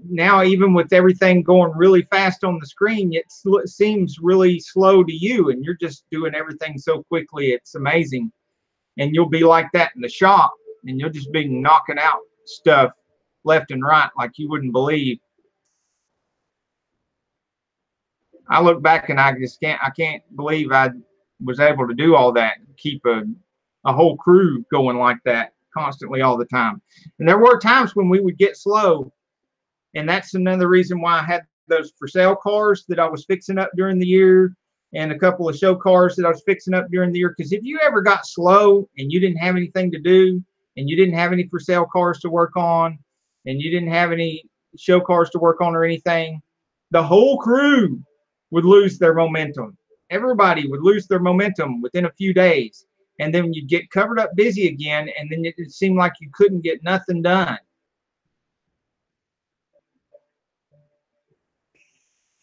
now, even with everything going really fast on the screen, it seems really slow to you, and you're just doing everything so quickly. It's amazing. And you'll be like that in the shop, and you'll just be knocking out stuff left and right like you wouldn't believe. I look back and I can't believe I was able to do all that, keep a whole crew going like that constantly all the time. And there were times when we would get slow, and that's another reason why I had those for sale cars that I was fixing up during the year, and a couple of show cars that I was fixing up during the year. Because if you ever got slow and you didn't have anything to do, and you didn't have any for sale cars to work on, and you didn't have any show cars to work on or anything, the whole crew would lose their momentum. Everybody would lose their momentum within a few days. And then you'd get covered up busy again, and then it seemed like you couldn't get nothing done.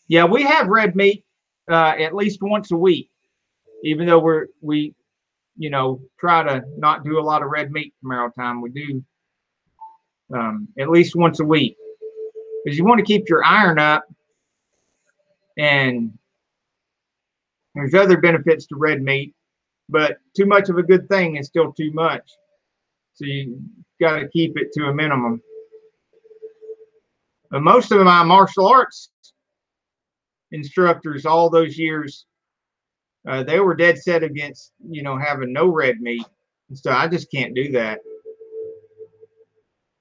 Yeah, we have red meat at least once a week, even though we try to not do a lot of red meat Camaro time. We do at least once a week, because you want to keep your iron up, and there's other benefits to red meat, but too much of a good thing is still too much. So you got to keep it to a minimum. But most of my martial arts instructors all those years, they were dead set against having no red meat, and so I just can't do that.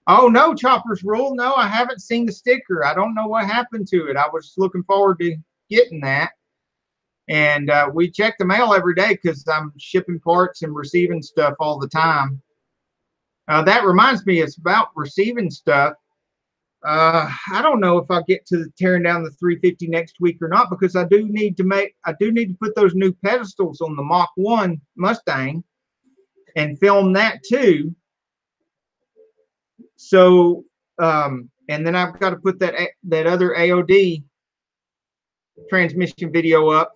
Oh no, Chopper's Rule, no, I haven't seen the sticker. I don't know what happened to it. I was looking forward to getting that, and we check the mail every day because I'm shipping parts and receiving stuff all the time. That reminds me, it's about receiving stuff. I don't know if I'll get to tearing down the 350 next week or not, because I do need to put those new pedestals on the Mach 1 Mustang and film that too. So, and then I've got to put that other AOD transmission video up,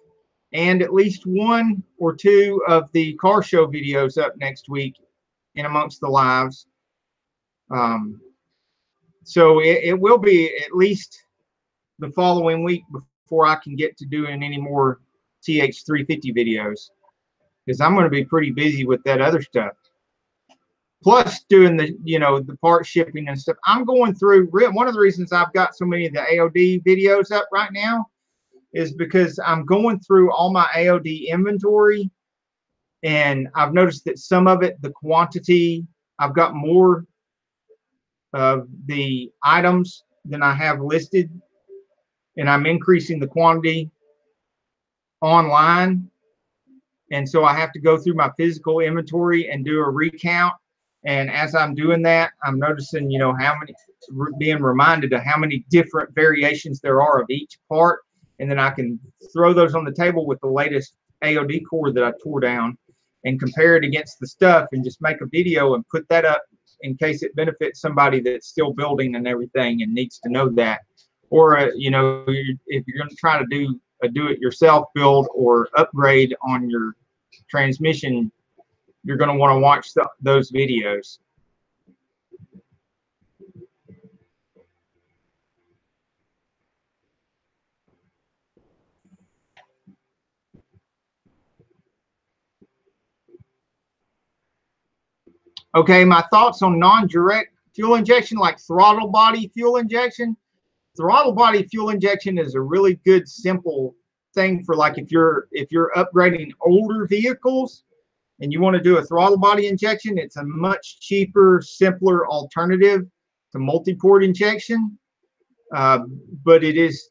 and at least 1 or 2 of the car show videos up next week in amongst the lives. So it will be at least the following week before I can get to doing any more TH350 videos, because I'm going to be pretty busy with that other stuff. Plus doing the part shipping and stuff. I'm going through, one of the reasons I've got so many of the AOD videos up right now is because I'm going through all my AOD inventory, and I've noticed that some of it, the quantity, I've got more of the items than I have listed, and I'm increasing the quantity online, and so I have to go through my physical inventory and do a recount. And as I'm doing that, I'm noticing how many, being reminded of how many different variations there are of each part, and then I can throw those on the table with the latest AOD core that I tore down and compare it against the stuff, and just make a video and put that up in case it benefits somebody that's still building and everything and needs to know that. Or if you're going to try to do a do-it-yourself build or upgrade on your transmission, you're going to want to watch those videos. Okay, my thoughts on non-direct fuel injection, like throttle body fuel injection. Throttle body fuel injection is a really good, simple thing for like if you're upgrading older vehicles and you want to do a throttle body injection. It's a much cheaper, simpler alternative to multi-port injection, but it's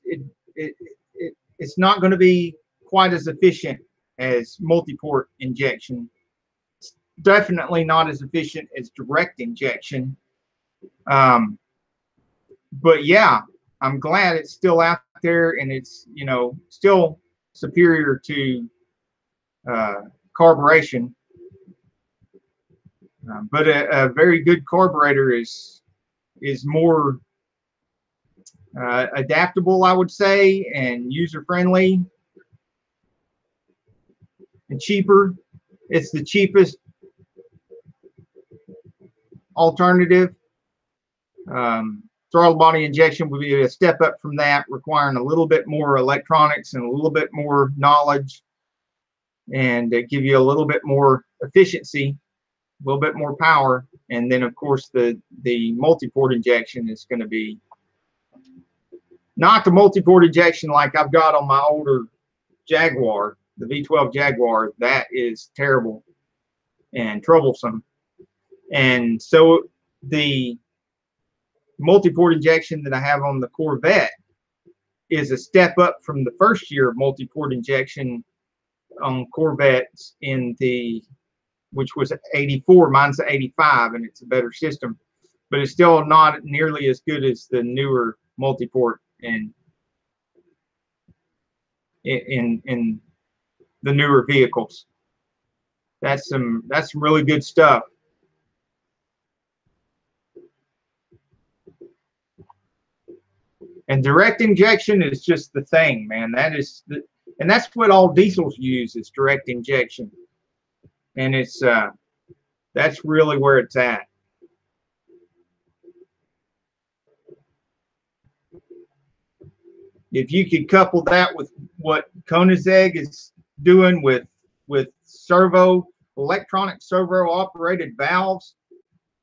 not going to be quite as efficient as multi-port injection. It's definitely not as efficient as direct injection. But yeah, I'm glad it's still out there, and it's, you know, still superior to carburation. But a very good carburetor is more adaptable, I would say, and user friendly and cheaper. It's the cheapest alternative. Throttle body injection would be a step up from that, requiring a little bit more electronics and a little bit more knowledge, and give you a little bit more efficiency, a little bit more power. And then of course the multi-port injection is going to be not the multi-port injection like I've got on my older Jaguar, the V12 Jaguar. That is terrible and troublesome. And so the multi-port injection that I have on the Corvette is a step up from the first year of multi-port injection on Corvettes which was 84. Mine's 85, and it's a better system, but it's still not nearly as good as the newer multi-port in the newer vehicles. That's some really good stuff. And direct injection is just the thing, man. And that's what all diesels use, is direct injection. And it's that's really where it's at. If you could couple that with what Koenigsegg is doing with electronic servo operated valves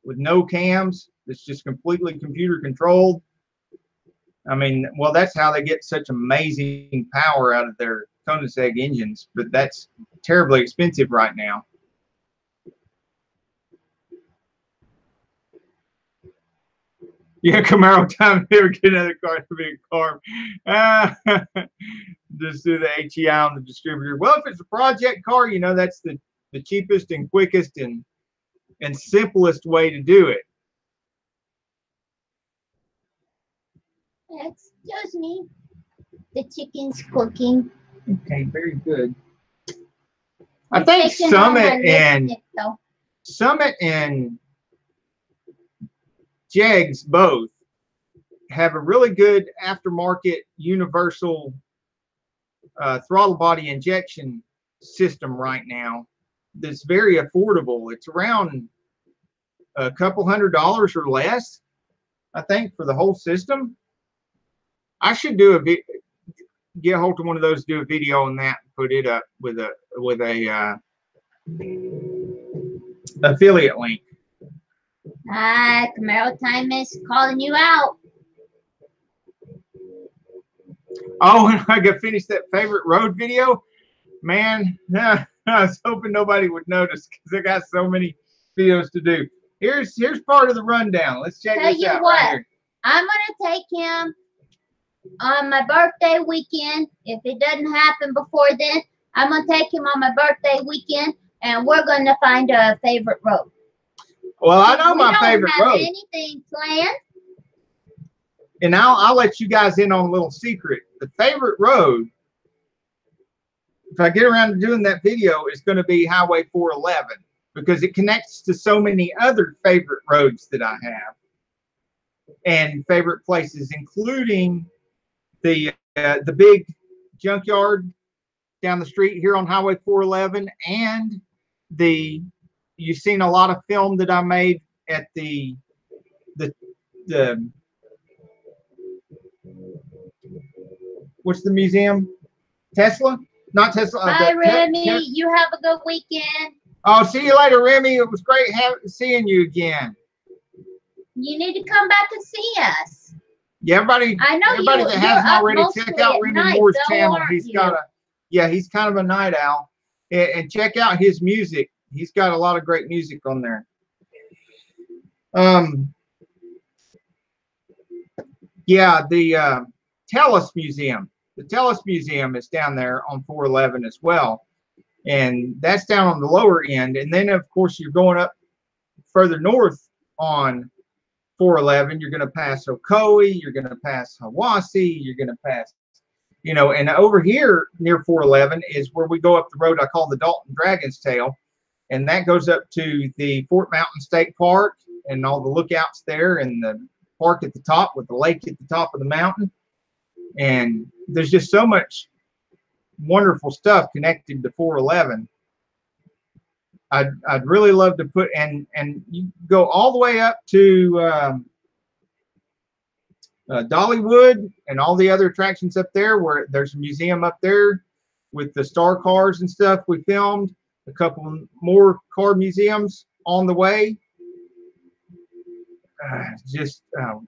with no cams, it's just completely computer controlled. I mean, well, that's how they get such amazing power out of their Koenigsegg engines, but that's terribly expensive right now. Yeah, Camaro time to ever get another car to be a car. Just do the HEI on the distributor. Well, if it's a project car, you know, that's the cheapest and quickest and simplest way to do it. Excuse me. The chicken's cooking. Okay, very good. I think Summit and Jegs both have a really good aftermarket universal throttle body injection system right now that's very affordable. It's around a couple $100 or less, I think, for the whole system. I should do get a hold of one of those, do a video on that, and put it up with a affiliate link. Camaro Time is calling you out. Oh, and I got finished that favorite road video. Man, I was hoping nobody would notice because I got so many videos to do. Here's part of the rundown. Let's check this out. Tell you what, right here. I'm gonna take him on my birthday weekend. If it doesn't happen before then, I'm gonna take him on my birthday weekend, and we're gonna find a favorite road. Well, I know my favorite road. We don't have anything planned. And I'll let you guys in on a little secret. The favorite road, if I get around to doing that video, is going to be Highway 411, because it connects to so many other favorite roads that I have and favorite places, including the big junkyard down the street here on Highway 411, and you've seen a lot of film that I made at the what's the museum? Tesla? Not Tesla. Bye, Remy. You have a good weekend. Oh, see you later, Remy. It was great seeing you again. You need to come back and see us. Yeah, everybody, I know everybody that you're hasn't up already, mostly check out at Remy night, Moore's though, channel. aren't He's you? got a, yeah, he's kind of a night owl. And check out his music. He's got a lot of great music on there. Yeah, the Tellus Museum. The Tellus Museum is down there on 411 as well. And that's down on the lower end. And then, of course, you're going up further north on 411. You're going to pass Ocoee. You're going to pass Hiwassee. You're going to pass, you know, and over here near 411 is where we go up the road I call the Dalton Dragon's Tail. And that goes up to the Fort Mountain State Park and all the lookouts there and the park at the top with the lake at the top of the mountain. And there's just so much wonderful stuff connected to 411. I'd really love to put, and you go all the way up to Dollywood and all the other attractions up there, where there's a museum up there with the star cars and stuff we filmed. A couple more car museums on the way. Just a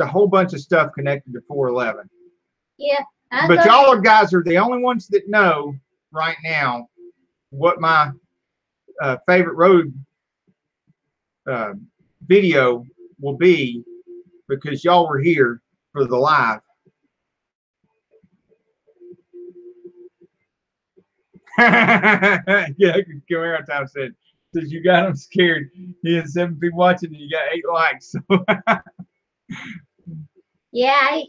whole bunch of stuff connected to 411. Yeah. But y'all guys are the only ones that know right now what my favorite road video will be, because y'all were here for the live. Yeah, Camaro Time says you got him scared. He had 7 people watching and you got 8 likes. Yeah,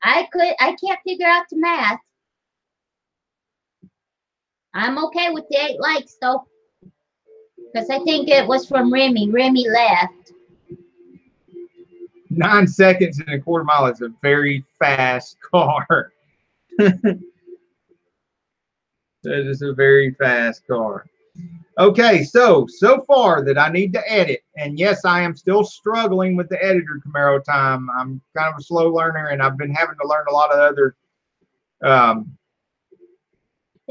I can't figure out the math. I'm okay with the 8 likes though, because I think it was from Remy. Remy left. 9 seconds and a quarter mile is a very fast car. That is a very fast car. Okay, so far that I need to edit, and yes, I am still struggling with the editor, Camaro Time. I'm kind of a slow learner, and I've been having to learn a lot of other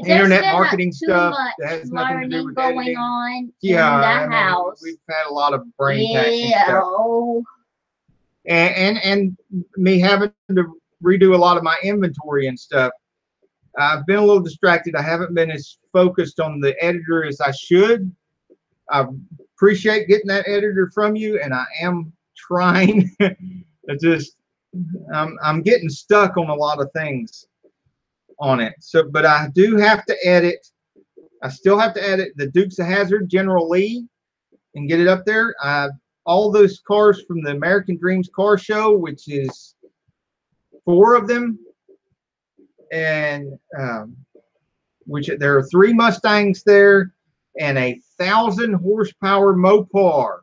internet marketing stuff that has nothing to do with going editing. On Yeah, in the house. We've had a lot of brain taxing stuff. And me having to redo a lot of my inventory and stuff. I've been a little distracted. I haven't been as focused on the editor as I should. I appreciate getting that editor from you, and I am trying. I'm getting stuck on a lot of things on it. So, but I do have to edit. I still have to edit the Dukes of Hazzard General Lee and get it up there. All those cars from the American Dreams Car Show, which is 4 of them. And which there are 3 Mustangs there and a 1,000 horsepower Mopar,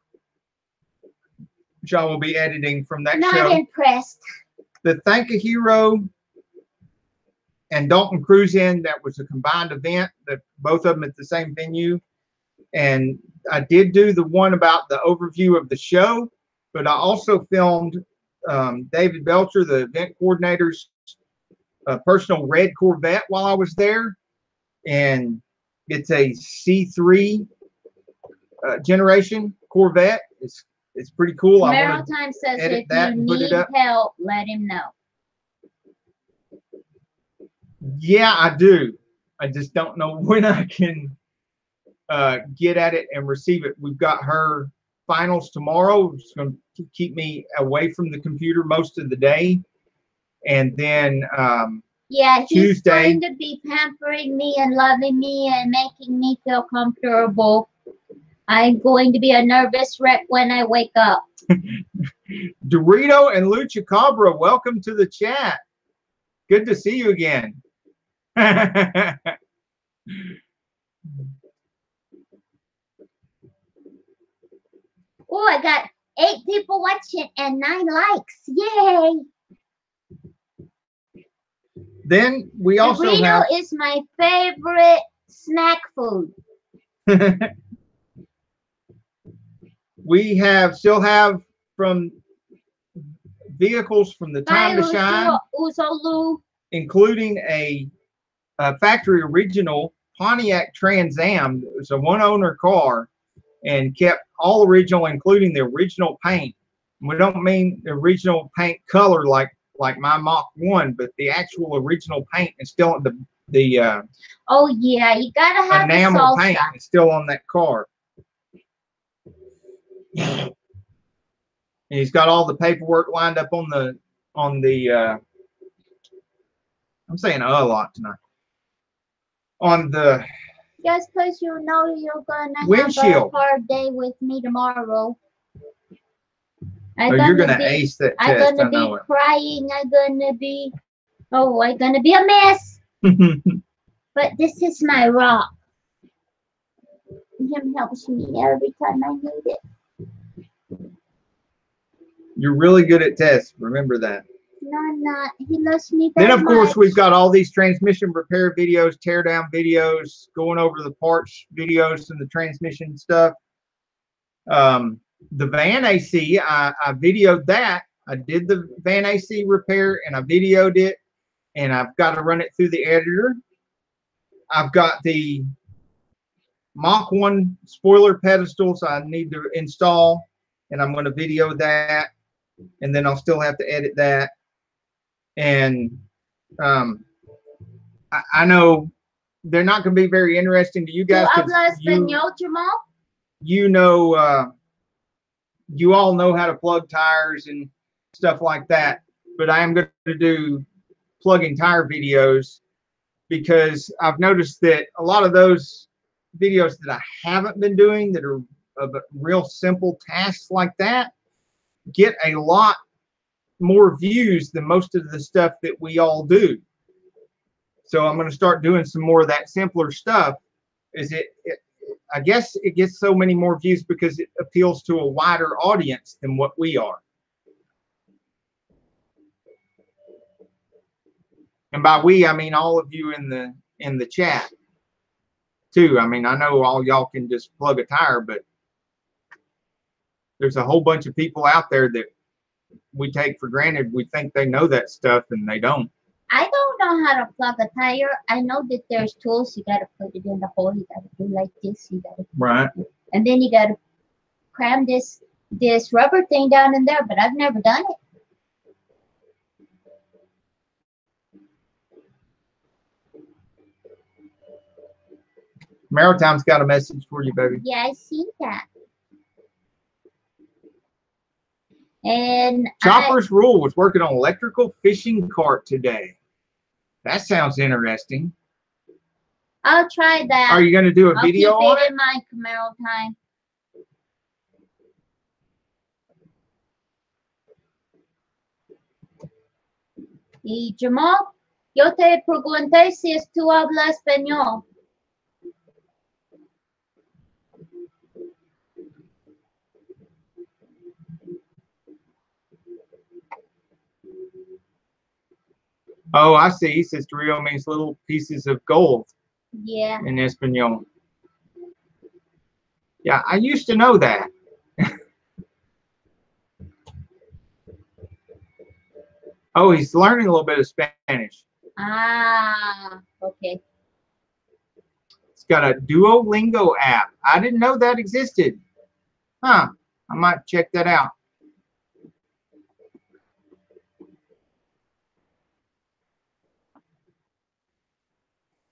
which I will be editing from that show. Not impressed. The Thank a Hero and Dalton Cruise In, that was a combined event, that both of them at the same venue. And I did do the one about the overview of the show, but I also filmed David Belcher, the event coordinator's personal red Corvette while I was there, and it's a C3 generation Corvette. It's pretty cool. Camaro Time says if you need help, let him know. Yeah, I do. I just don't know when I can get at it and receive it. We've got her finals tomorrow. It's going to keep me away from the computer most of the day. And then yeah, he's Tuesday, going to be pampering me and loving me and making me feel comfortable. I'm going to be a nervous wreck when I wake up. Dorito and Lucha Cabra, welcome to the chat. Good to see you again. Oh, I got 8 people watching and 9 likes. Yay! Then we also Dorito is my favorite snack food. We still have from vehicles from the time to shine, including a factory original Pontiac Trans Am. It was a 1-owner car and kept all original, including the original paint. We don't mean the original paint color like my Mach 1, but the actual original paint is still on the Oh yeah, you gotta have the enamel salsa. paint is still on that car. And he's got all the paperwork lined up on the I'm saying a lot tonight. On the Just because you know you're gonna have a windshield. hard day with me tomorrow. Oh, you're gonna ace that I'm test. gonna be crying. I'm gonna be a mess. But this is my rock. Him helps me every time I need it. You're really good at tests. Remember that. No, I'm not. He loves me Then, that of course, much. we've got all these transmission repair videos, tear down videos, going over the parts videos and the transmission stuff. The van AC, I videoed that. I did the van AC repair and I videoed it, and I've got to run it through the editor. I've got the Mach 1 spoiler pedestals I need to install, and I'm going to video that, and then I'll still have to edit that. And I know they're not going to be very interesting to you guys. ¿Tú hablas español, Jamal? You know, you all know how to plug tires and stuff like that, but I am going to do plugging tire videos because I've noticed that a lot of those videos that I haven't been doing that are of real simple tasks like that get a lot more views than most of the stuff that we all do. So I'm going to start doing some more of that simpler stuff. I guess it gets so many more views because it appeals to a wider audience than what we are. And by we, I mean all of you in the chat too. I mean, I know all y'all can just plug a tire, but there's a whole bunch of people out there that we take for granted. We think they know that stuff and they don't. I don't know how to plug a tire. I know that there's tools. You got to put it in the hole. You got to do like this. You got to, right. And then you got to cram this rubber thing down in there. But I've never done it. Maritime's got a message for you, baby. Yeah, I see that. And Chopper's Rule was working on electrical fishing cart today. That sounds interesting. I'll try that. Are you going to do a video on it? I'll keep it in my Camaro time. Y Jamal, yo te pregunté si tú hablas español. Oh, I see. Sister Rio means little pieces of gold. Yeah. In Espanol. Yeah, I used to know that. Oh, he's learning a little bit of Spanish. Ah, okay. It's got a Duolingo app. I didn't know that existed. Huh. I might check that out.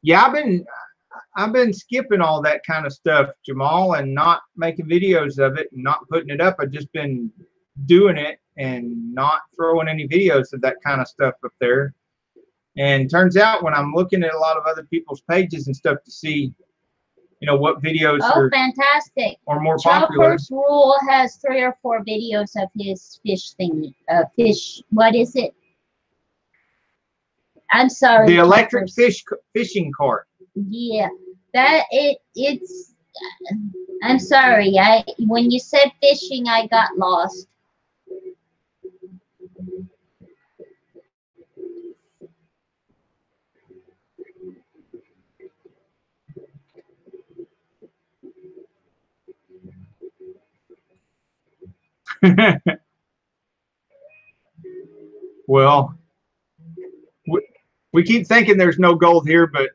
Yeah, I've been skipping all that kind of stuff, Jamal, and not making videos of it and not putting it up. I've just been doing it and not throwing any videos of that kind of stuff up there. And turns out when I'm looking at a lot of other people's pages and stuff to see, you know, what videos are fantastic. Or more popular. Chopper's Rule has 3 or 4 videos of his fish thingy. Fish, what is it? I'm sorry. The electric fishing cart. Yeah, it's. I'm sorry. When you said fishing, I got lost. Well, we keep thinking there's no gold here, but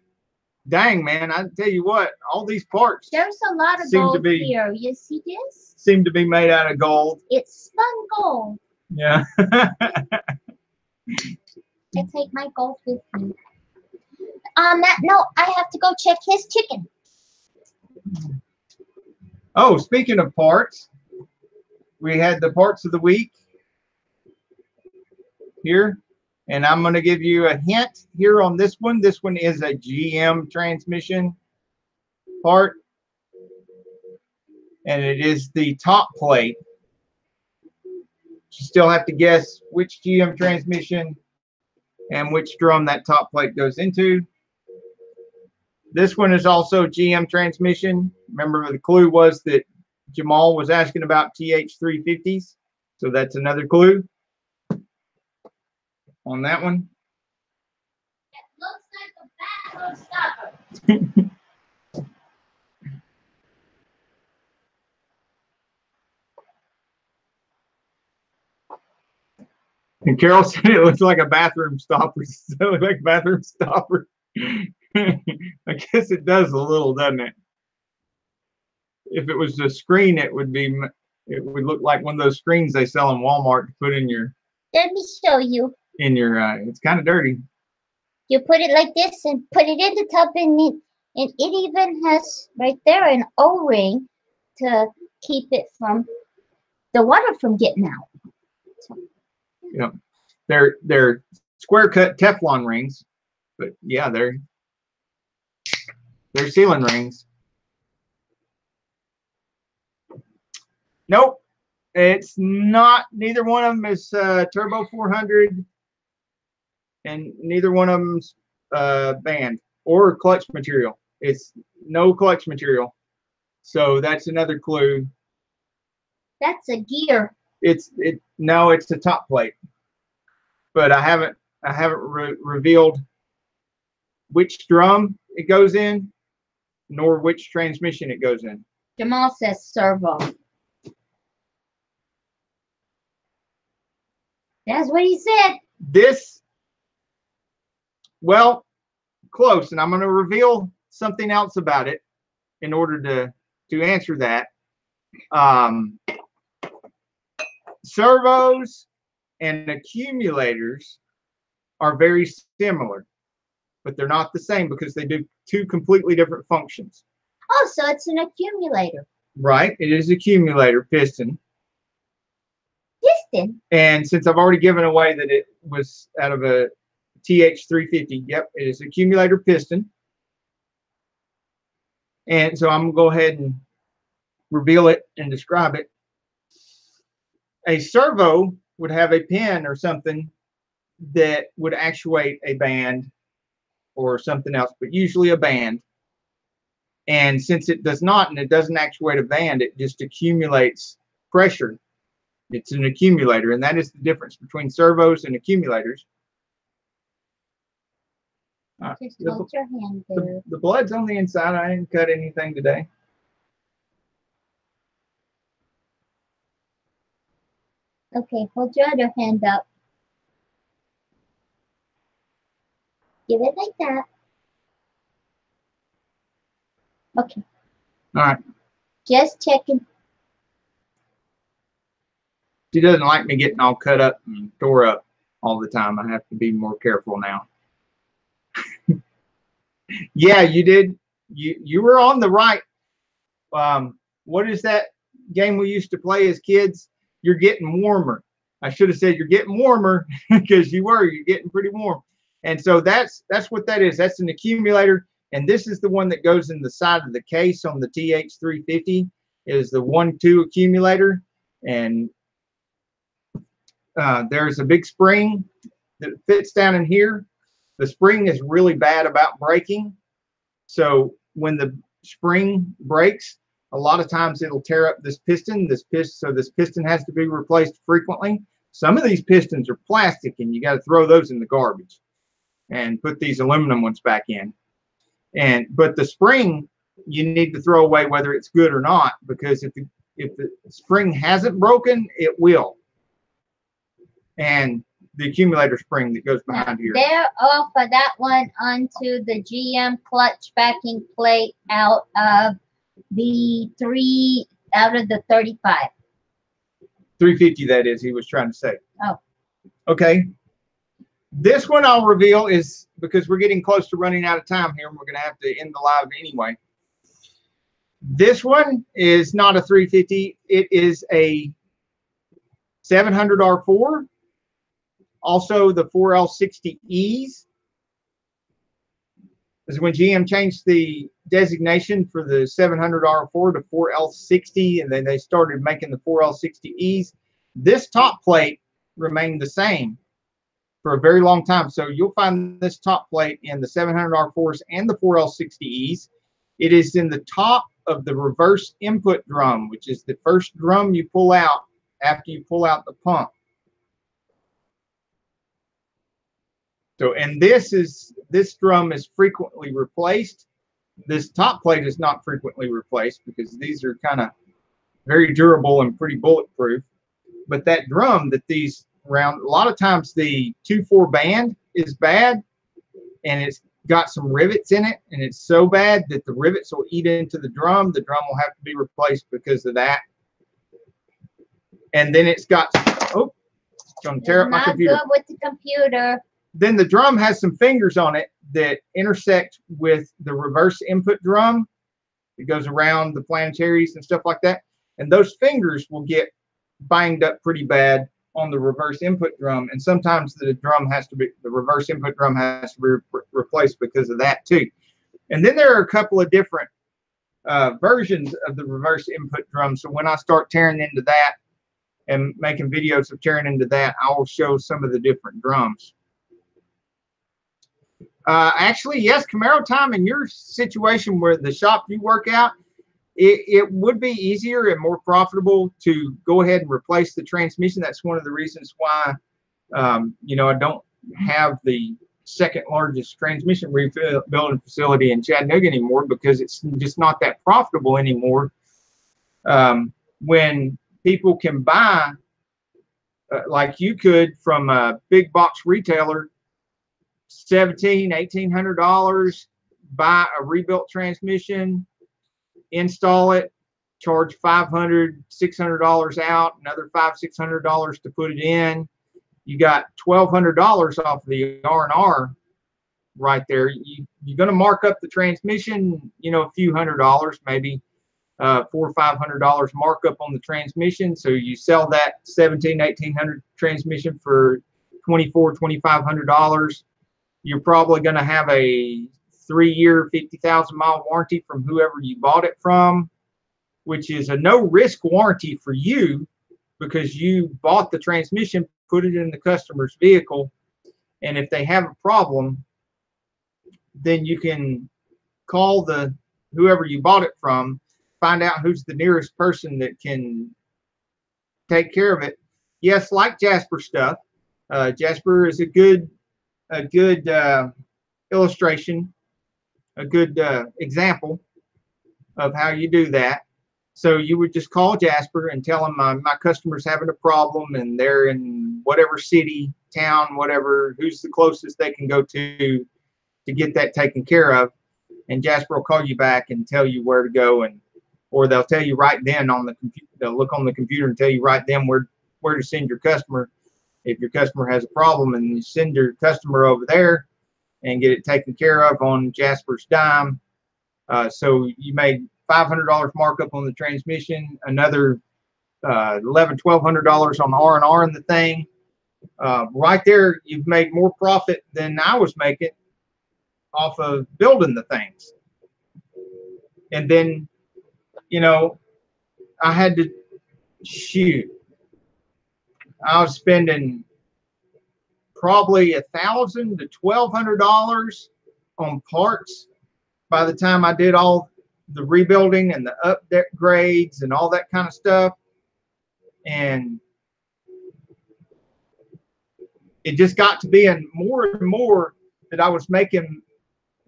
Dang, man, I tell you what, all these parts There's a lot of seem to gold be here. You see this? seem to be made out of gold. It's spun gold. Yeah. I take my gold with me. On that note, I have to go check his chicken. Oh, speaking of parts, we had the parts of the week here, and I'm going to give you a hint here on this one. This one is a GM transmission part, and it is the top plate. You still have to guess which GM transmission and which drum that top plate goes into. This one is also GM transmission. Remember, the clue was that Jamal was asking about TH350s, so that's another clue on that one. It looks like a bathroom stopper. And Carol said it looks like a bathroom stopper. It looks like a bathroom stopper. I guess it does a little, doesn't it? If it was a screen, it would look like one of those screens they sell in Walmart to put in your. Let me show you. It's kind of dirty. You put it like this and put it in the tub, and it even has right there an O-ring to keep it from the water from getting out. So, Yeah, they're square cut Teflon rings, but yeah, they're sealing rings. Nope, it's not. Neither one of them is turbo 400, and neither one of them's band or clutch material. It's no clutch material, so that's another clue. that's a gear. No, it's a top plate, but I haven't revealed which drum it goes in, nor which transmission it goes in. Jamal says servo. That's what he said. Well, close, and I'm going to reveal something else about it in order to answer that. Servos and accumulators are very similar, but they're not the same because they do two completely different functions. Oh, so it's an accumulator. Right, it is accumulator piston. Piston? And since I've already given away that it was out of a TH350, yep, it is accumulator piston. And so I'm going to go ahead and reveal it and describe it. A servo would have a pin or something that would actuate a band or something else, but usually a band. And since it does not, and it doesn't actuate a band, it just accumulates pressure. It's an accumulator, and that is the difference between servos and accumulators. Just hold your hand there. The blood's on the inside. I didn't cut anything today. Okay, hold your other hand up. Give it like that. Okay. All right. Just checking. She doesn't like me getting all cut up and tore up all the time. I have to be more careful now. Yeah, you did. You were on the right. What is that game we used to play as kids? You're getting warmer. I should have said you're getting warmer because you're getting pretty warm. And so that's what that is. That's an accumulator. And this is the one that goes in the side of the case on the TH350 is the 1-2 accumulator. And there's a big spring that fits down in here. The spring is really bad about breaking. So when the spring breaks, a lot of times it'll tear up this piston. So this piston has to be replaced frequently. Some of these pistons are plastic, and you got to throw those in the garbage and put these aluminum ones back in. But the spring you need to throw away whether it's good or not, because if the spring hasn't broken, it will. And the accumulator spring that goes behind here. They're off of that one onto the GM clutch backing plate out of the 35. 350, that is, he was trying to say. Oh. Okay. This one I'll reveal is, because we're getting close to running out of time here, and we're going to have to end the live anyway. This one is not a 350. It is a 700 R4. Also, the 4L60Es. This is when GM changed the designation for the 700 R4 to 4L60, and then they started making the 4L60Es. This top plate remained the same for a very long time. So you'll find this top plate in the 700 R4s and the 4L60Es. It is in the top of the reverse input drum, which is the first drum you pull out after you pull out the pump. So, and this drum is frequently replaced. This top plate is not frequently replaced because these are kind of very durable and pretty bulletproof. But that drum that these round, a lot of times the 2/4 band is bad, and it's got some rivets in it, and it's so bad that the rivets will eat into the drum. The drum will have to be replaced because of that. And then it's got, oh, it's going to tear up my computer. Not good with the computer. Then the drum has some fingers on it that intersect with the reverse input drum. It goes around the planetaries and stuff like that. And those fingers will get banged up pretty bad on the reverse input drum. And sometimes the reverse input drum has to be replaced because of that too. And then there are a couple of different versions of the reverse input drum. So when I start tearing into that and making videos of tearing into that, I will show some of the different drums. Actually, yes, Camaro time, in your situation where the shop you work out, it would be easier and more profitable to go ahead and replace the transmission. That's one of the reasons why, you know, I don't have the second largest transmission rebuilding facility in Chattanooga anymore, because it's just not that profitable anymore. When people can buy, like you could from a big box retailer, $1,800, buy a rebuilt transmission, install it, charge $500, $600 out, another $500, $600 to put it in. You got $1,200 off of the R&R right there. You're going to mark up the transmission, you know, a few $100, maybe $400 or $500 markup on the transmission. So you sell that $1,700, $1,800 transmission for $2,400, $2,500. You're probably going to have a 3-year, 50,000-mile warranty from whoever you bought it from, which is a no-risk warranty for you because you bought the transmission, put it in the customer's vehicle, and if they have a problem, then you can call whoever you bought it from, find out who's the nearest person that can take care of it. Yes, like Jasper stuff. Jasper is a good illustration, a good example of how you do that. So you would just call Jasper and tell him my customer's having a problem and they're in whatever city, town, whatever, who's the closest they can go to get that taken care of. And Jasper will call you back and tell you where to go, or they'll tell you right then on the computer. They'll look on the computer and tell you right then where to send your customer if your customer has a problem, and you send your customer over there and get it taken care of on Jasper's dime. So you made $500 markup on the transmission, another $1,100, $1,200 on the R&R in the thing. Right there, you've made more profit than I was making off of building the things. And then, you know, I had to shoot. I was spending probably $1,000 to $1,200 on parts by the time I did all the rebuilding and the upgrades and all that kind of stuff. And it just got to be more and more that I was making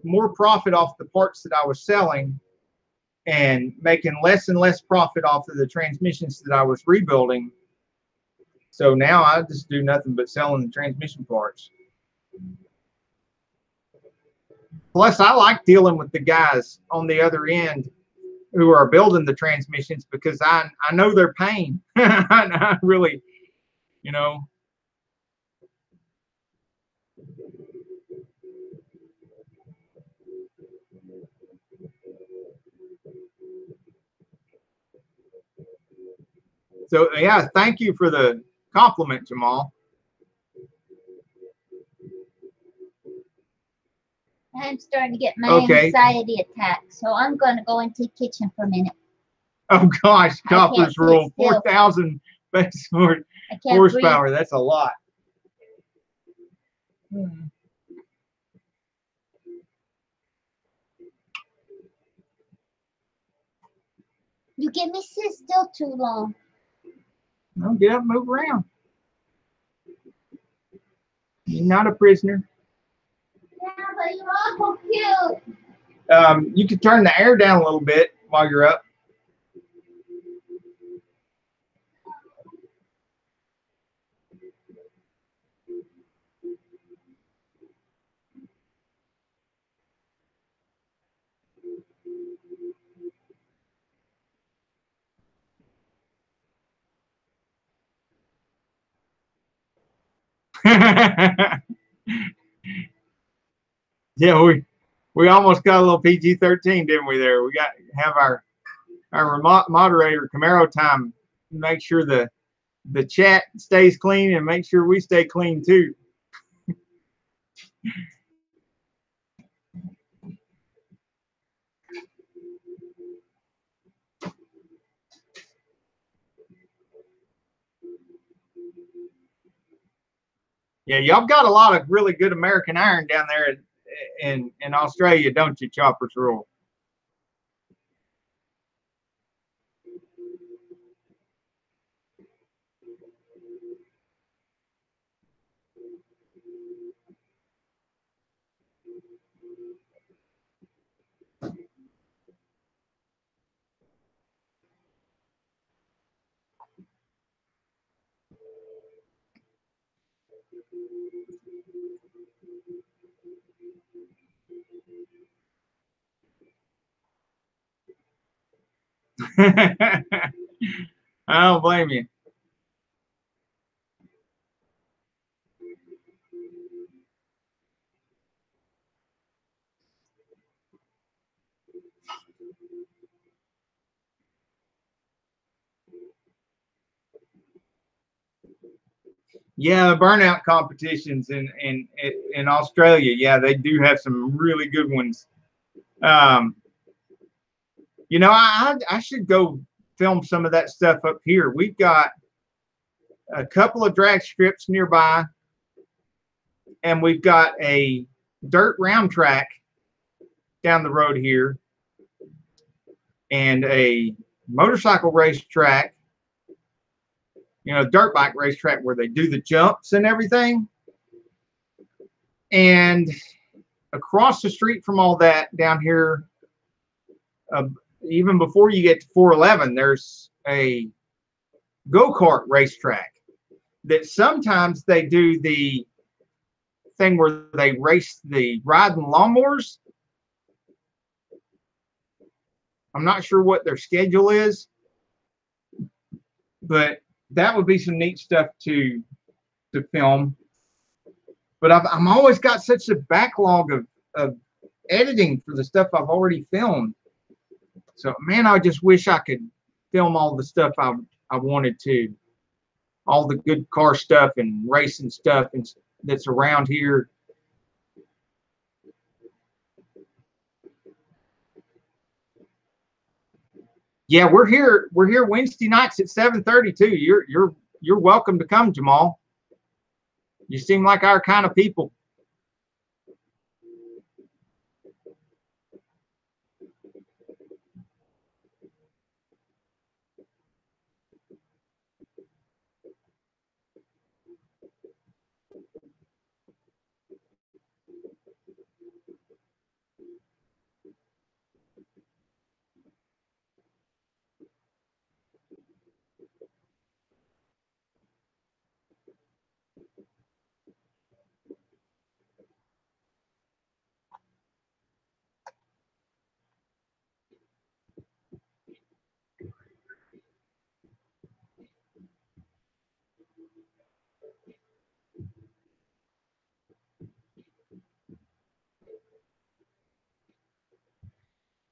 more profit off the parts that I was selling and making less and less profit off of the transmissions that I was rebuilding. So now I just do nothing but selling transmission parts. Plus, I like dealing with the guys on the other end who are building the transmissions because I know their pain. I really, you know. So yeah, thank you for the compliment, Jamal. I'm starting to get my Okay. anxiety attack, so I'm going to go into the kitchen for a minute. Oh gosh, I can't Copper's sit rule, still. 4,000 base I can't horsepower. breathe. That's a lot. You get me sit still too long. No, get up, move around. You're not a prisoner. Yeah, but you're awful cute. You can turn the air down a little bit while you're up. Yeah, we almost got a little PG-13, didn't we? There, we got have our moderator Camaro time. Make sure the chat stays clean and make sure we stay clean too. Yeah, y'all got a lot of really good American iron down there in Australia, don't you, Chopper's Rule? I don't blame you. Yeah, burnout competitions in Australia. Yeah, they do have some really good ones. You know, I should go film some of that stuff up here. We've got a couple of drag strips nearby, and we've got a dirt round track down the road here, and a motorcycle racetrack, you know, dirt bike racetrack where they do the jumps and everything. And across the street from all that down here, even before you get to 411, there's a go-kart racetrack that sometimes they do the thing where they race the riding lawnmowers. I'm not sure what their schedule is, but that would be some neat stuff to film. But I'm always got such a backlog of editing for the stuff I've already filmed. So man, I just wish I could film all the stuff I wanted to, all the good car stuff and racing stuff and that's around here. Yeah, we're here Wednesday nights at 7:30 too. You're welcome to come, Jamal. You seem like our kind of people.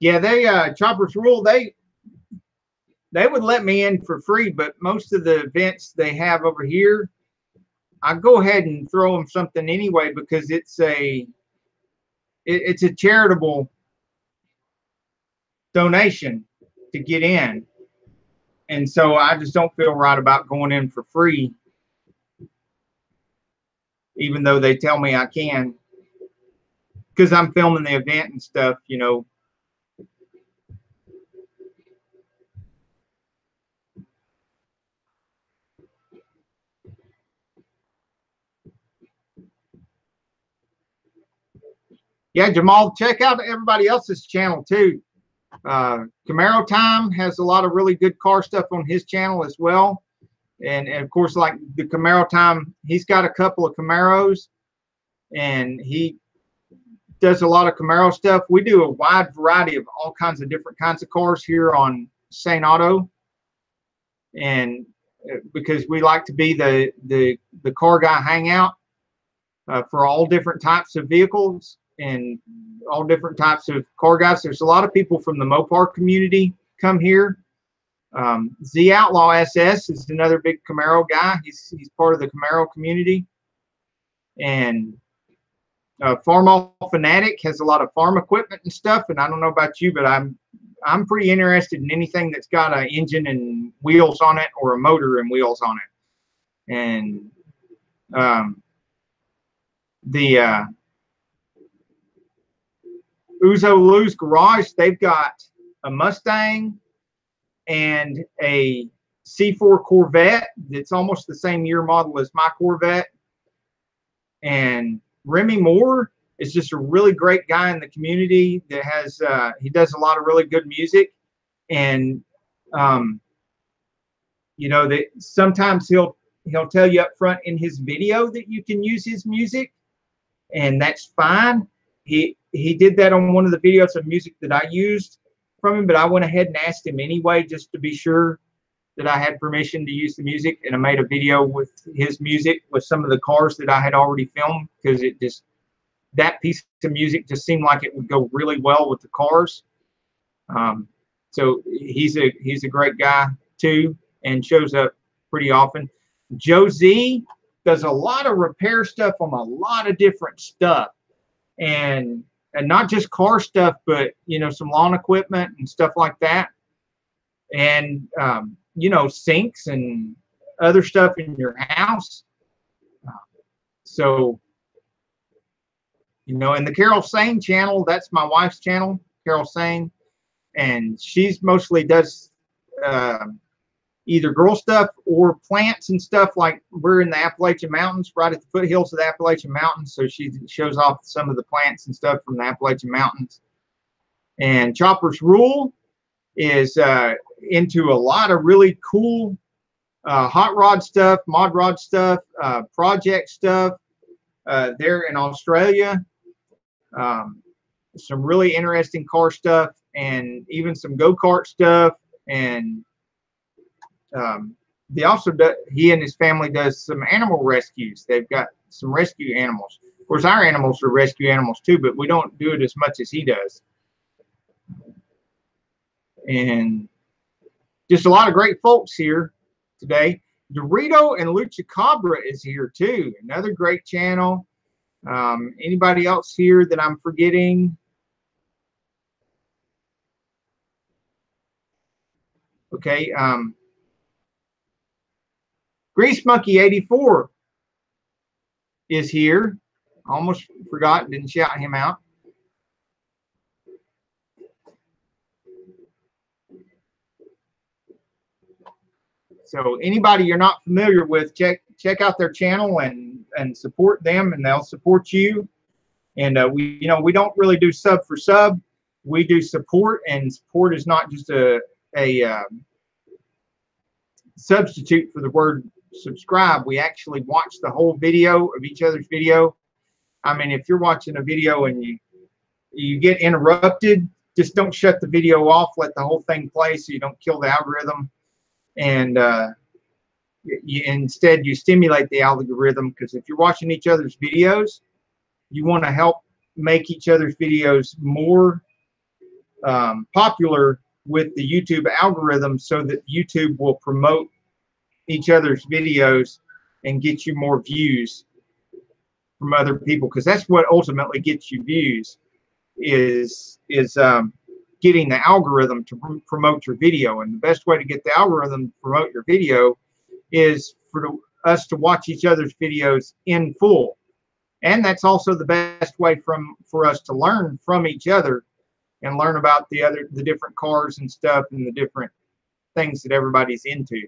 Yeah, they Choppers Rule, they would let me in for free, but most of the events they have over here, I go ahead and throw them something anyway because it's a charitable donation to get in. And so I just don't feel right about going in for free, even though they tell me I can, because I'm filming the event and stuff, you know. Yeah, Jamal, check out everybody else's channel too. Camaro Time has a lot of really good car stuff on his channel as well. And of course, like the Camaro Time, he's got a couple of Camaros and he does a lot of Camaro stuff. We do a wide variety of all kinds of different kinds of cars here on Saneauto. And because we like to be the car guy hangout for all different types of vehicles and all different types of car guys. There's a lot of people from the Mopar community come here. Z Outlaw SS is another big Camaro guy. He's part of the Camaro community. And Farm Fanatic has a lot of farm equipment and stuff. And I don't know about you, but I'm pretty interested in anything that's got an engine and wheels on it or a motor and wheels on it. And the Uzo Lou's Garage, they've got a Mustang and a C4 Corvette that's almost the same year model as my Corvette. And Remy Moore is just a really great guy in the community that has he does a lot of really good music. And you know, that sometimes he'll tell you up front in his video that you can use his music, and that's fine. He did that on one of the videos of music that I used from him, but I went ahead and asked him anyway just to be sure that I had permission to use the music, and I made a video with his music with some of the cars that I had already filmed because it just, that piece of music just seemed like it would go really well with the cars. So he's a great guy too and shows up pretty often. Joe Z does a lot of repair stuff on a lot of different stuff. And not just car stuff, but, you know, some lawn equipment and stuff like that. And, you know, sinks and other stuff in your house. So, you know, and the Carol Sane channel, that's my wife's channel, Carol Sane. And she's mostly does either girl stuff or plants and stuff. Like we're in the Appalachian Mountains, right at the foothills of the Appalachian Mountains. So she shows off some of the plants and stuff from the Appalachian Mountains. And Choppers Rule is into a lot of really cool hot rod stuff, mod rod stuff, project stuff there in Australia. Some really interesting car stuff and even some go-kart stuff. And they also do, he and his family does some animal rescues. They've got some rescue animals. Of course, our animals are rescue animals too, but we don't do it as much as he does. And just a lot of great folks here today. Dorito and Lucha Cabra is here too. Another great channel. Anybody else here that I'm forgetting? Okay. Grease Monkey 84 is here. Almost forgot, didn't shout him out. So anybody you're not familiar with, check out their channel and support them, and they'll support you. And we don't really do sub for sub. We do support, and support is not just a substitute for the word subscribe. We actually watch the whole video of each other's video. I mean, if you're watching a video and you get interrupted, just don't shut the video off. Let the whole thing play so you don't kill the algorithm. And instead you stimulate the algorithm, because if you're watching each other's videos, you want to help make each other's videos more popular with the YouTube algorithm, so that YouTube will promote each other's videos and get you more views from other people, because that's what ultimately gets you views, is getting the algorithm to promote your video. And the best way to get the algorithm to promote your video is for us to watch each other's videos in full. And that's also the best way for us to learn from each other and learn about the different cars and stuff and the different things that everybody's into.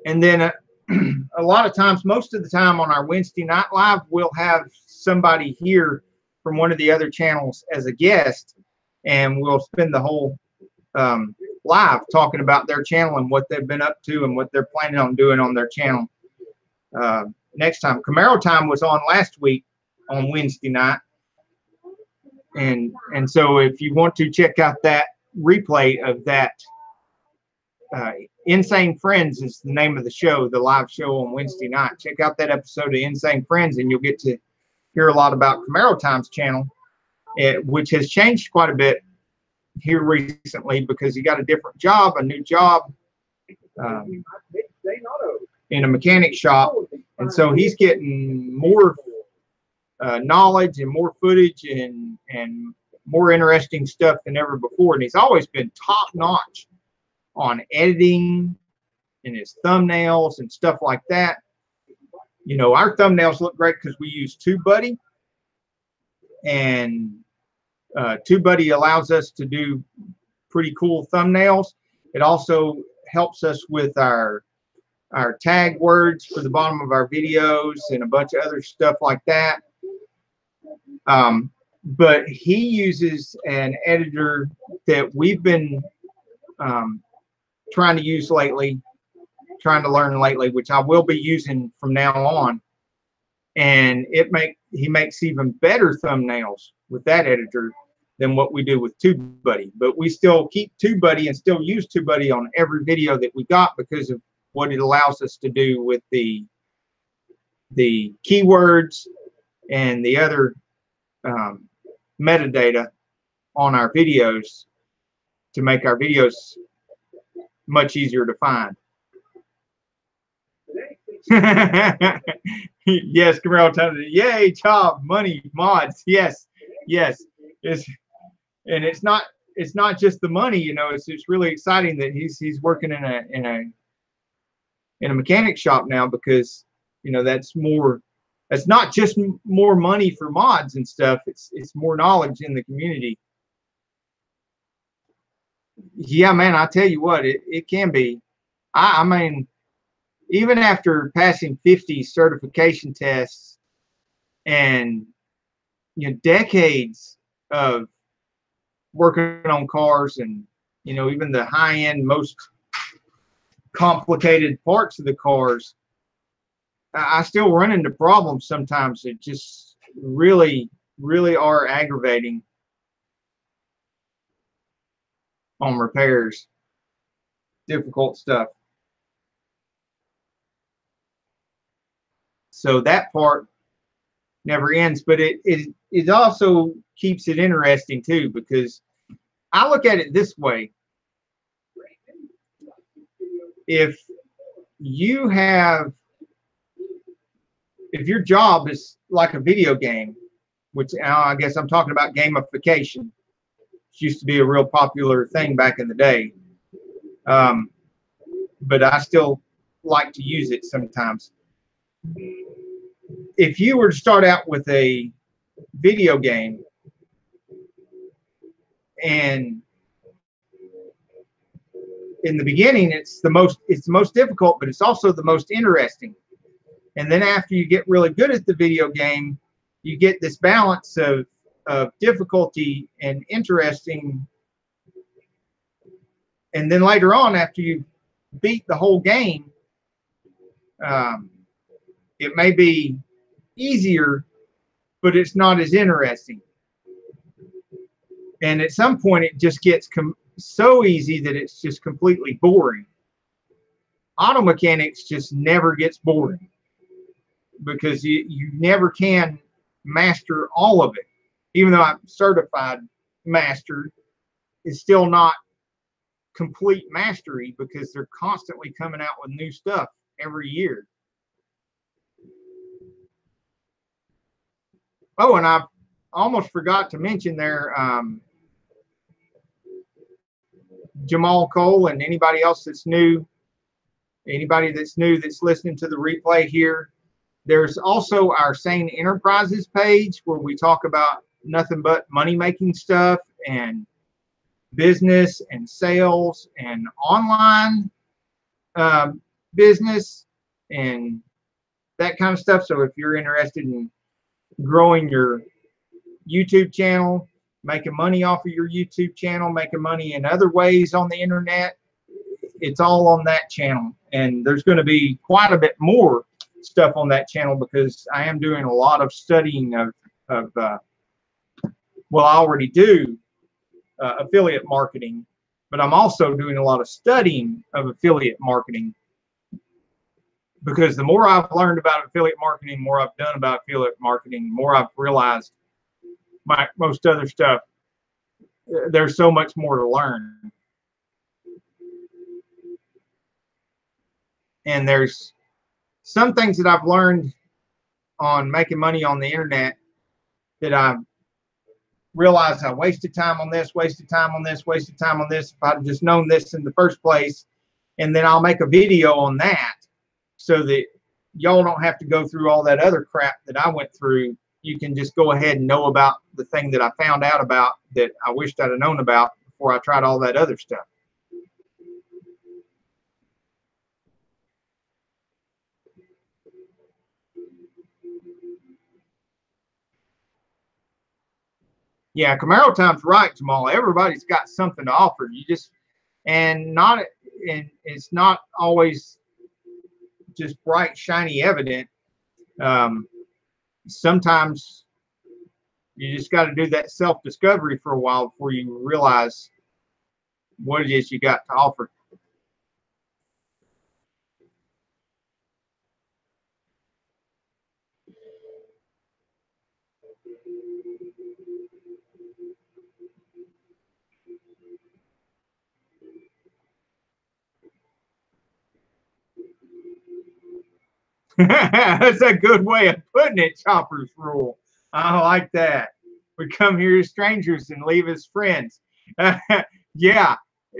And then a lot of times, most of the time on our Wednesday night live, we'll have somebody here from one of the other channels as a guest, and we'll spend the whole live talking about their channel and what they've been up to and what they're planning on doing on their channel next time. Camaro Time was on last week on Wednesday night, and so if you want to check out that replay of that, Insanefriends is the name of the show, the live show on Wednesday night. Check out that episode of Insanefriends, and you'll get to hear a lot about Camaro Time's channel, which has changed quite a bit here recently because he got a different job, a new job in a mechanic shop, and so he's getting more knowledge and more footage and more interesting stuff than ever before. And he's always been top notch on editing and his thumbnails and stuff like that. You know, our thumbnails look great because we use TubeBuddy, and TubeBuddy allows us to do pretty cool thumbnails. It also helps us with our tag words for the bottom of our videos and a bunch of other stuff like that. But he uses an editor that we've been trying to use lately, trying to learn lately, which I will be using from now on. And he makes even better thumbnails with that editor than what we do with TubeBuddy. But we still keep TubeBuddy and still use TubeBuddy on every video that we got because of what it allows us to do with the keywords and the other metadata on our videos to make our videos much easier to find. Yes, Camaro Time. Yay, job, money, mods. Yes, yes. It's not just the money, you know. It's really exciting that he's working in a mechanic shop now, because you know that's not just more money for mods and stuff. It's more knowledge in the community. Yeah, man, I tell you what, it can be. I mean, even after passing 50 certification tests and decades of working on cars, and even the high-end, most complicated parts of the cars, I still run into problems sometimes that just really, really are aggravating on repairs. Difficult stuff. So that part never ends, but it also keeps it interesting too, because I look at it this way. If your job is like a video game, which I guess I'm talking about gamification, which used to be a real popular thing back in the day, but I still like to use it sometimes. If you were to start out with a video game, and in the beginning it's the most difficult, but it's also the most interesting. And then after you get really good at the video game, you get this balance of difficulty and interesting. And then later on, after you beat the whole game, it may be easier, but it's not as interesting. And at some point, it just gets so easy that it's just completely boring. auto mechanics just never gets boring because you never can master all of it. Even though I'm certified master, it's still not complete mastery because they're constantly coming out with new stuff every year. Oh, and I almost forgot to mention there, Jamal Cole and anybody else that's new, that's listening to the replay here. There's also our Sane Enterprises page where we talk about nothing but money-making stuff and business and sales and online business and that kind of stuff. So if you're interested in growing your YouTube channel, making money off of your YouTube channel, making money in other ways on the internet, it's all on that channel. And there's going to be quite a bit more stuff on that channel because I am doing a lot of studying of well, I already do affiliate marketing, but I'm also doing a lot of studying of affiliate marketing because the more I've learned about affiliate marketing, the more I've done about affiliate marketing, the more I've realized most other stuff, there's so much more to learn. And there's some things that I've learned on making money on the internet that I've realized I wasted time on this, wasted time on this, wasted time on this. If I'd just known this in the first place, and then I'll make a video on that so that y'all don't have to go through all that other crap that I went through. You can just go ahead and know about the thing that I found out about that I wished I'd have known about before I tried all that other stuff. Yeah, Camaro time's right, Jamal. Everybody's got something to offer. You just and it's not always just bright, shiny, evident. Sometimes you just got to do that self-discovery for a while before you realize what it is you got to offer. That's a good way of putting it, Chopper's rule. I like that. We come here as strangers and leave as friends. Yeah,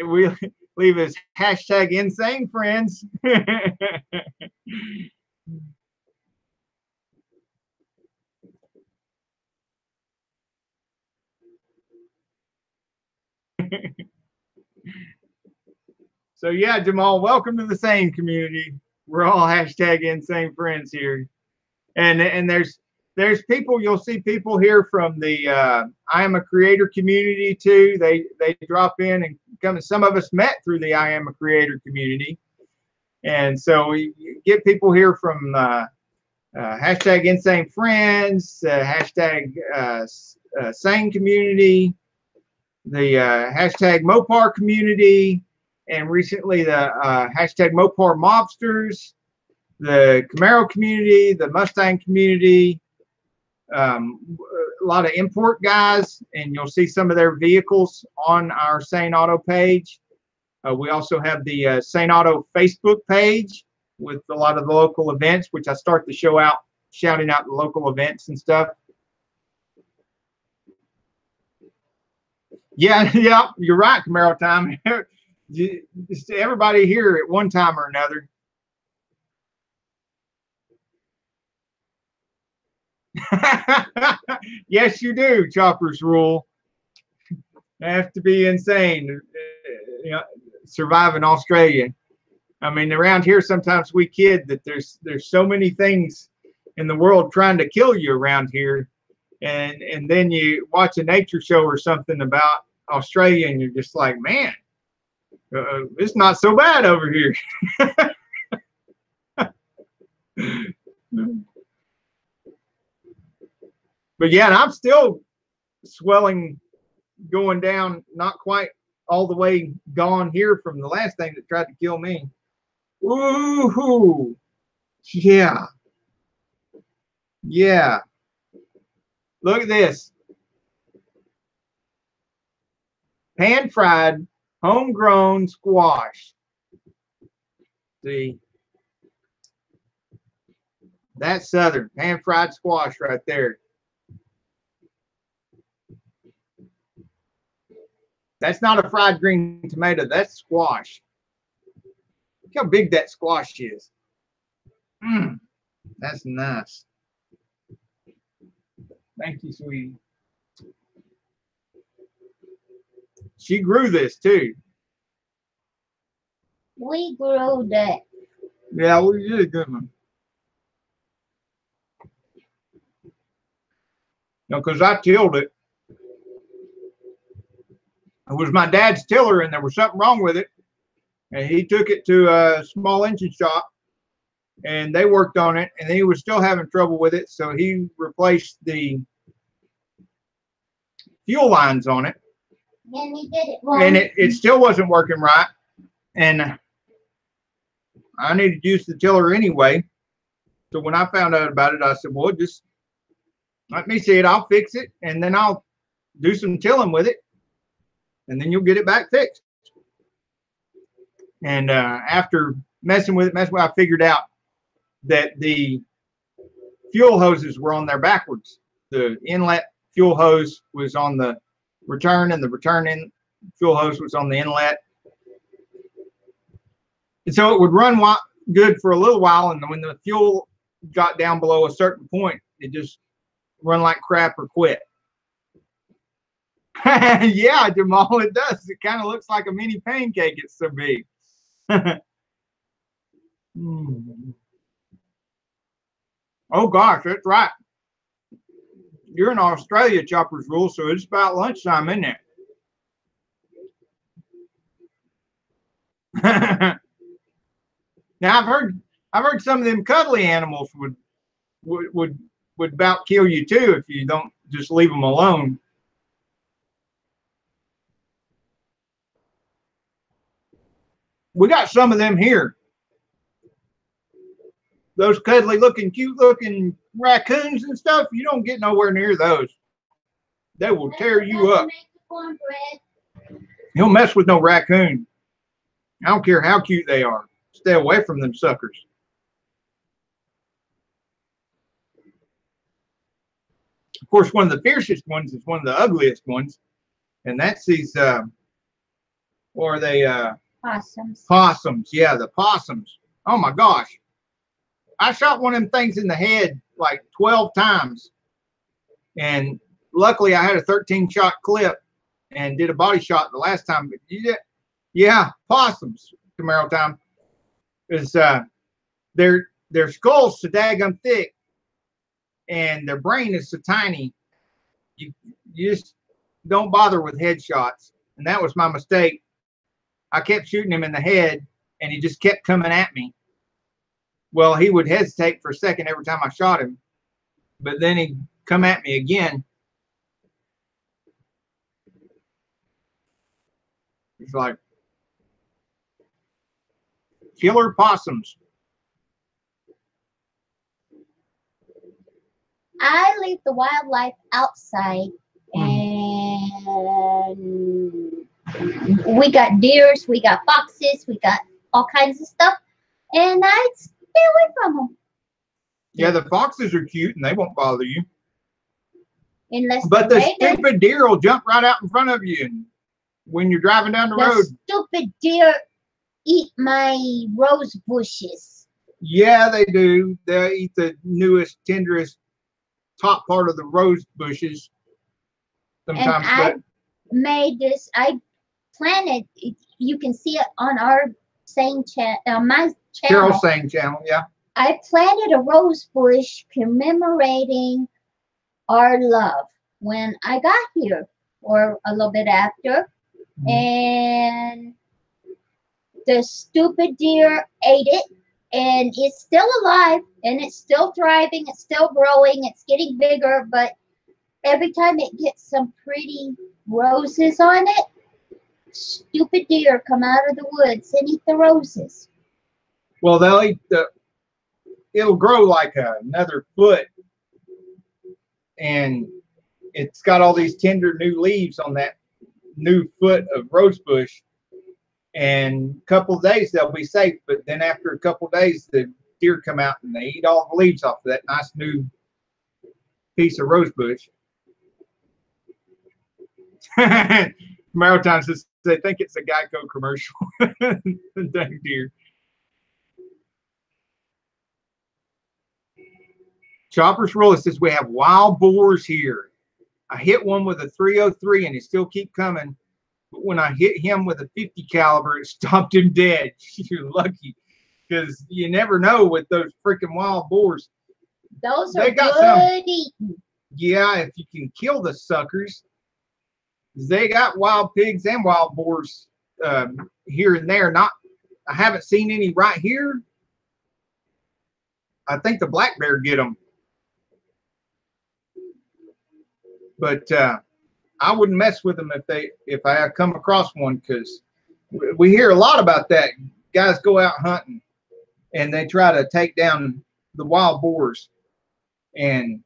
we leave as hashtag insane friends. So yeah, Jamal, welcome to the Sane community. We're all hashtag insane friends here. And there's people, you'll see people here from the Iamacreator community too. They drop in and come. Some of us met through the Iamacreator community. And so we get people here from hashtag insane friends, hashtag sane community, the hashtag Mopar community, and recently the hashtag Mopar mobsters, the Camaro community, the Mustang community, a lot of import guys, and you'll see some of their vehicles on our Saneauto page. We also have the Saneauto Facebook page with a lot of the local events, which I start the show out shouting out the local events and stuff. Yeah, yeah, you're right, Camaro time. Just everybody here at one time or another. Yes, you do, Chopper's rule. I have to be insane, you know, survive in Australia. I mean, around here sometimes we kid that there's so many things in the world trying to kill you around here, and then you watch a nature show or something about Australia, and you're just like, man, it's not so bad over here. But yeah, and I'm still swelling, going down, not quite all the way gone here from the last thing that tried to kill me. Ooh, yeah, yeah. Look at this. Pan-fried, homegrown squash. See, that's Southern. Pan-fried squash right there. That's not a fried green tomato. That's squash. Look how big that squash is. That's nice. Thank you, sweetie. She grew this too. We grew that. Yeah, we did a good one. No, because I tilled it. It was my dad's tiller, and there was something wrong with it. And he took it to a small engine shop, and they worked on it, and he was still having trouble with it. So he replaced the fuel lines on it. And he did it wrong. And it still wasn't working right. And I needed to use the tiller anyway. So when I found out about it, I said, well, just let me see it. I'll fix it, and then I'll do some tilling with it, and then you'll get it back fixed. And after messing with it, I figured out that the fuel hoses were on there backwards. The inlet fuel hose was on the return, and the return in fuel hose was on the inlet. And so it would run good for a little while, and when the fuel got down below a certain point, it just run like crap or quit. Yeah, Jamal, it does. It kind of looks like a mini pancake. It's so big. Oh gosh, that's right. You're in Australia, Choppers Rule, so it's about lunchtime, isn't it? Now I've heard some of them cuddly animals would about kill you too if you don't just leave them alone. We got some of them here. Those cuddly looking, cute looking raccoons and stuff, you don't get nowhere near those. They will tear you up. You don't mess with no raccoon. I don't care how cute they are. Stay away from them suckers. Of course, one of the fiercest ones is one of the ugliest ones. And that's these, or are they? Possums. Possums, yeah, the possums. Oh my gosh. I shot one of them things in the head like 12 times. And luckily I had a 13-shot clip and did a body shot the last time. But yeah, possums, Camaro time. Is their skull's so daggum thick and their brain is so tiny. You just don't bother with headshots. And that was my mistake. I kept shooting him in the head, and he just kept coming at me. Well, he would hesitate for a second every time I shot him, but then he'd come at me again. It's like killer possums. I leave the wildlife outside, and we got deers, we got foxes, we got all kinds of stuff, and I stay away from them. Yeah, the foxes are cute and they won't bother you. But the stupid deer will jump right out in front of you when you're driving down the road. Stupid deer eat my rose bushes. Yeah, they do. They eat the newest, tenderest top part of the rose bushes. Sometimes. And I made this. I planted. You can see it on our Sane channel, my channel. Carol Sane channel, yeah. I planted a rose bush commemorating our love when I got here, or a little bit after, and the stupid deer ate it, and it's still alive, and it's still thriving, it's still growing, it's getting bigger, but every time it gets some pretty roses on it, stupid deer come out of the woods and eat the roses. Well, they'll eat it'll grow like another foot, and it's got all these tender new leaves on that new foot of rose bush. And a couple of days they'll be safe, but then after a couple of days, the deer come out and they eat all the leaves off of that nice new piece of rose bush. Maritime says they think it's a Geico commercial. Dang deer. Chopper's Rule says we have wild boars here. I hit one with a 303 and he still keep coming. But when I hit him with a 50 caliber, it stopped him dead. You're lucky, because you never know with those freaking wild boars. Those are good eating. Yeah, if you can kill the suckers. They got wild pigs and wild boars here and there. I haven't seen any right here. I think the black bear get them. But I wouldn't mess with them if I come across one, because we hear a lot about that. Guys go out hunting and they try to take down the wild boars, and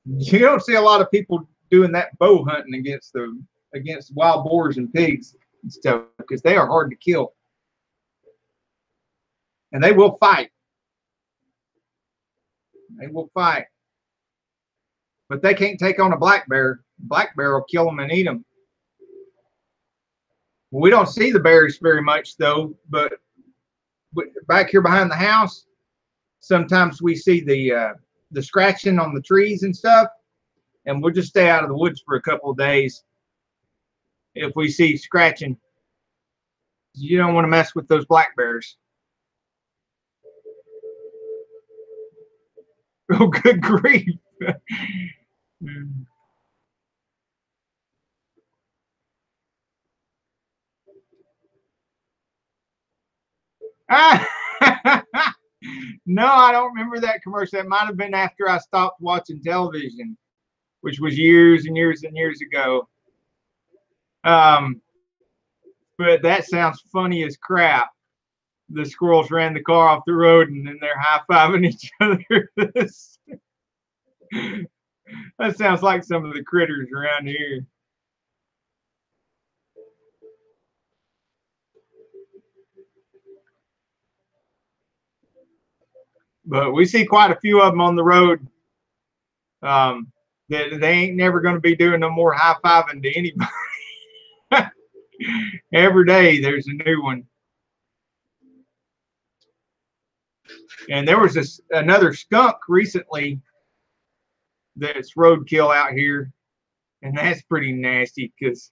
you don't see a lot of people doing that bow hunting against wild boars and pigs and stuff, because they are hard to kill and they will fight. They will fight. But they can't take on a black bear. Black bear will kill them and eat them. We don't see the bears very much, though. But back here behind the house, sometimes we see the scratching on the trees and stuff. And we'll just stay out of the woods for a couple of days if we see scratching. You don't want to mess with those black bears. Oh, good grief. No, I don't remember that commercial. That might have been after I stopped watching television, which was years and years and years ago. But that sounds funny as crap. The squirrels ran the car off the road and then they're high-fiving each other. That sounds like some of the critters around here. But we see quite a few of them on the road. That they ain't never going to be doing no more high-fiving to anybody. Every day there's a new one. And there was another skunk recently that's roadkill out here, and that's pretty nasty because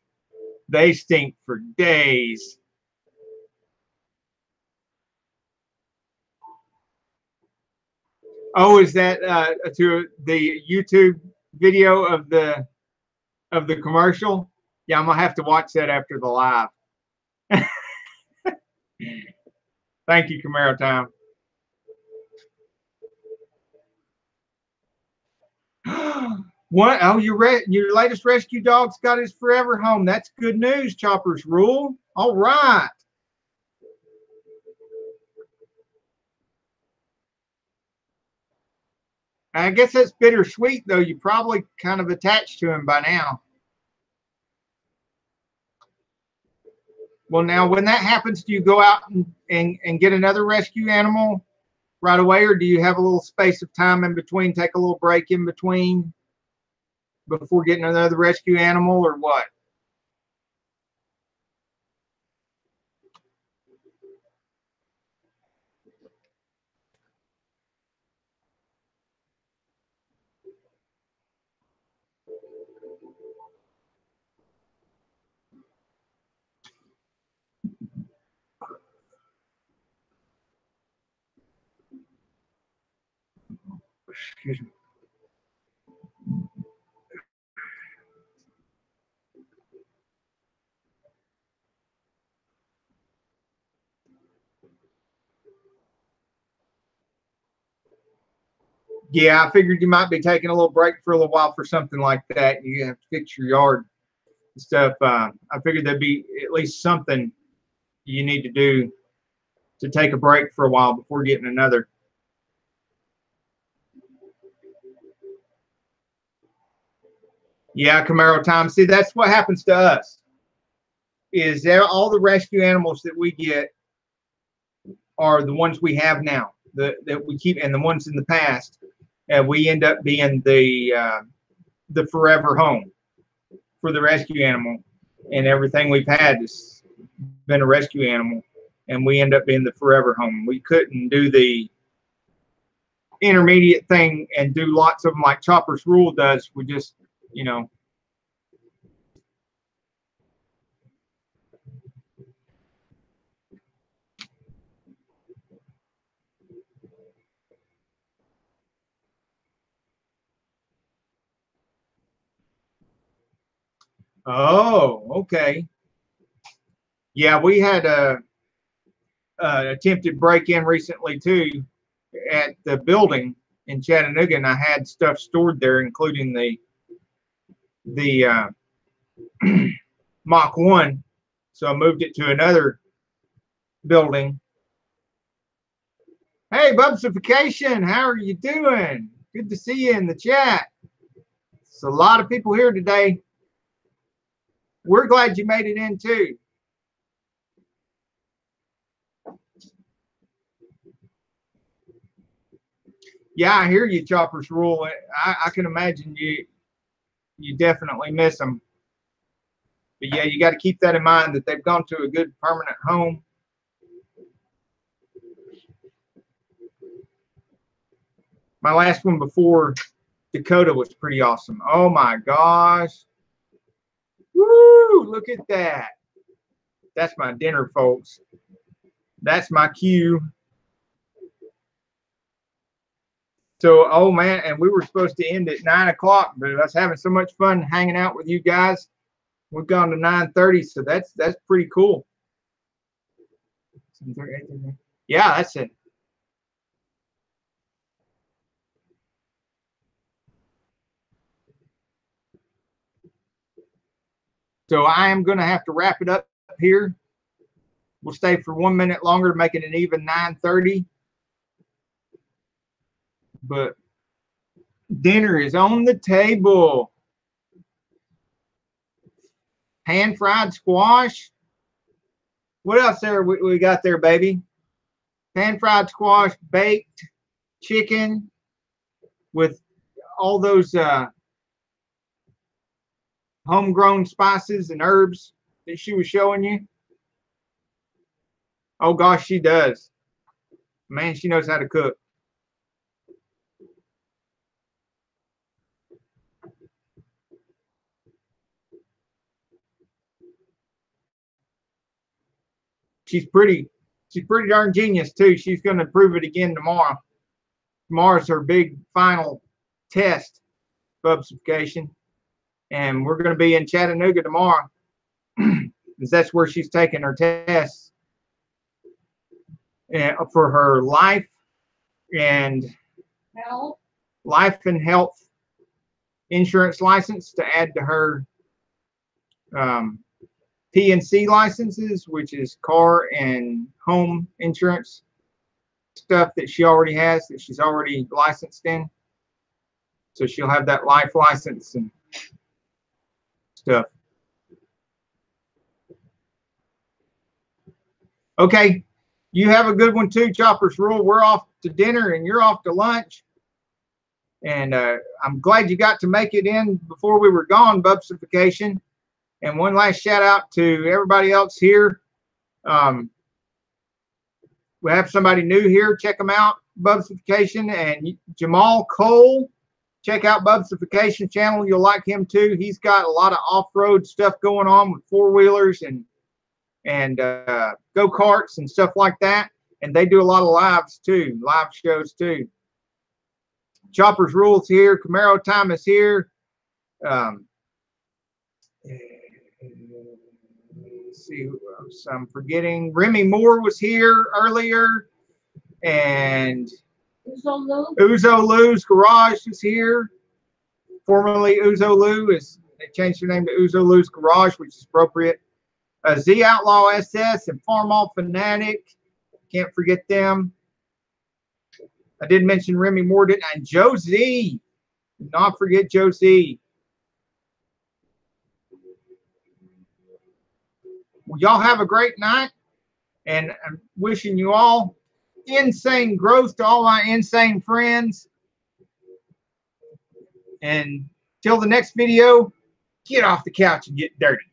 they stink for days. Oh, is that to the YouTube video of the commercial? Yeah, I'm gonna have to watch that after the live. Thank you, Camaro Time. What? Oh, your latest rescue dog's got his forever home. That's good news, Chopper's Rule. All right. I guess that's bittersweet, though. You probably kind of attached to him by now. Well, now, when that happens, do you go out and get another rescue animal right away, or do you have a little space of time in between, take a little break in between before getting another rescue animal, or what? Excuse me. Yeah, I figured you might be taking a little break for a little while for something like that. You have to fix your yard and stuff. I figured there'd be at least something you need to do to take a break for a while before getting another. Yeah, Camaro time. See, that's what happens to us. Is there all the rescue animals that we get are the ones we have now, that we keep, and the ones in the past, and we end up being the forever home for the rescue animal, and everything we've had has been a rescue animal, and we end up being the forever home. We couldn't do the intermediate thing and do lots of them like Chopper's Rule does. We just, you know. Oh, okay. Yeah, we had a attempted break-in recently too at the building in Chattanooga, and I had stuff stored there, including the Mach 1. So I moved it to another building. Hey, Bubsification, how are you doing? Good to see you in the chat. It's a lot of people here today. We're glad you made it in too. Yeah, I hear you, Chopper's Rule. I can imagine you definitely miss them. But yeah, you got to keep that in mind, that they've gone to a good permanent home. My last one before Dakota was pretty awesome. Oh my gosh. Woo, look at that. That's my dinner, folks. That's my cue. So, oh man, and we were supposed to end at 9 o'clock, but I was having so much fun hanging out with you guys. We've gone to 9:30, so that's pretty cool. Yeah, that's it. So I am going to have to wrap it up here. We'll stay for 1 minute longer, making it even 9:30. But dinner is on the table. Pan-fried squash. What else there we got there, baby? Pan-fried squash, baked chicken with all those homegrown spices and herbs that she was showing you. Oh gosh, she does. Man, she knows how to cook. She's pretty darn genius too. She's going to prove it again tomorrow. Tomorrow's her big final test, Bubsification. And we're going to be in Chattanooga tomorrow, because that's where she's taking her tests for her life and health insurance license to add to her P&C licenses, which is car and home insurance stuff that she already has, that she's already licensed in. So she'll have that life license and stuff. Okay, you have a good one too, Chopper's Rule. We're off to dinner and you're off to lunch. And I'm glad you got to make it in before we were gone, Bubsification. And one last shout out to everybody else here. We have somebody new here. Check them out, Bubsification. And Jamal Cole, check out Bubsification channel. You'll like him too. He's got a lot of off-road stuff going on with four-wheelers and go-karts and stuff like that. And they do a lot of live shows too. Chopper's Rules here. Camaro Time is here. Let's see who else I'm forgetting. Remy Moore was here earlier. And Uzo Lou's Garage is here. Formerly Uzo Lou. They changed their name to Uzo Lou's Garage, which is appropriate. Z Outlaw SS and Farm All Fanatic. Can't forget them. I did mention Remy Moore, didn't I? And Josie. Not forget Josie. Well, y'all have a great night. And I'm wishing you all insane growth to all my insane friends. And till the next video, get off the couch and get dirty.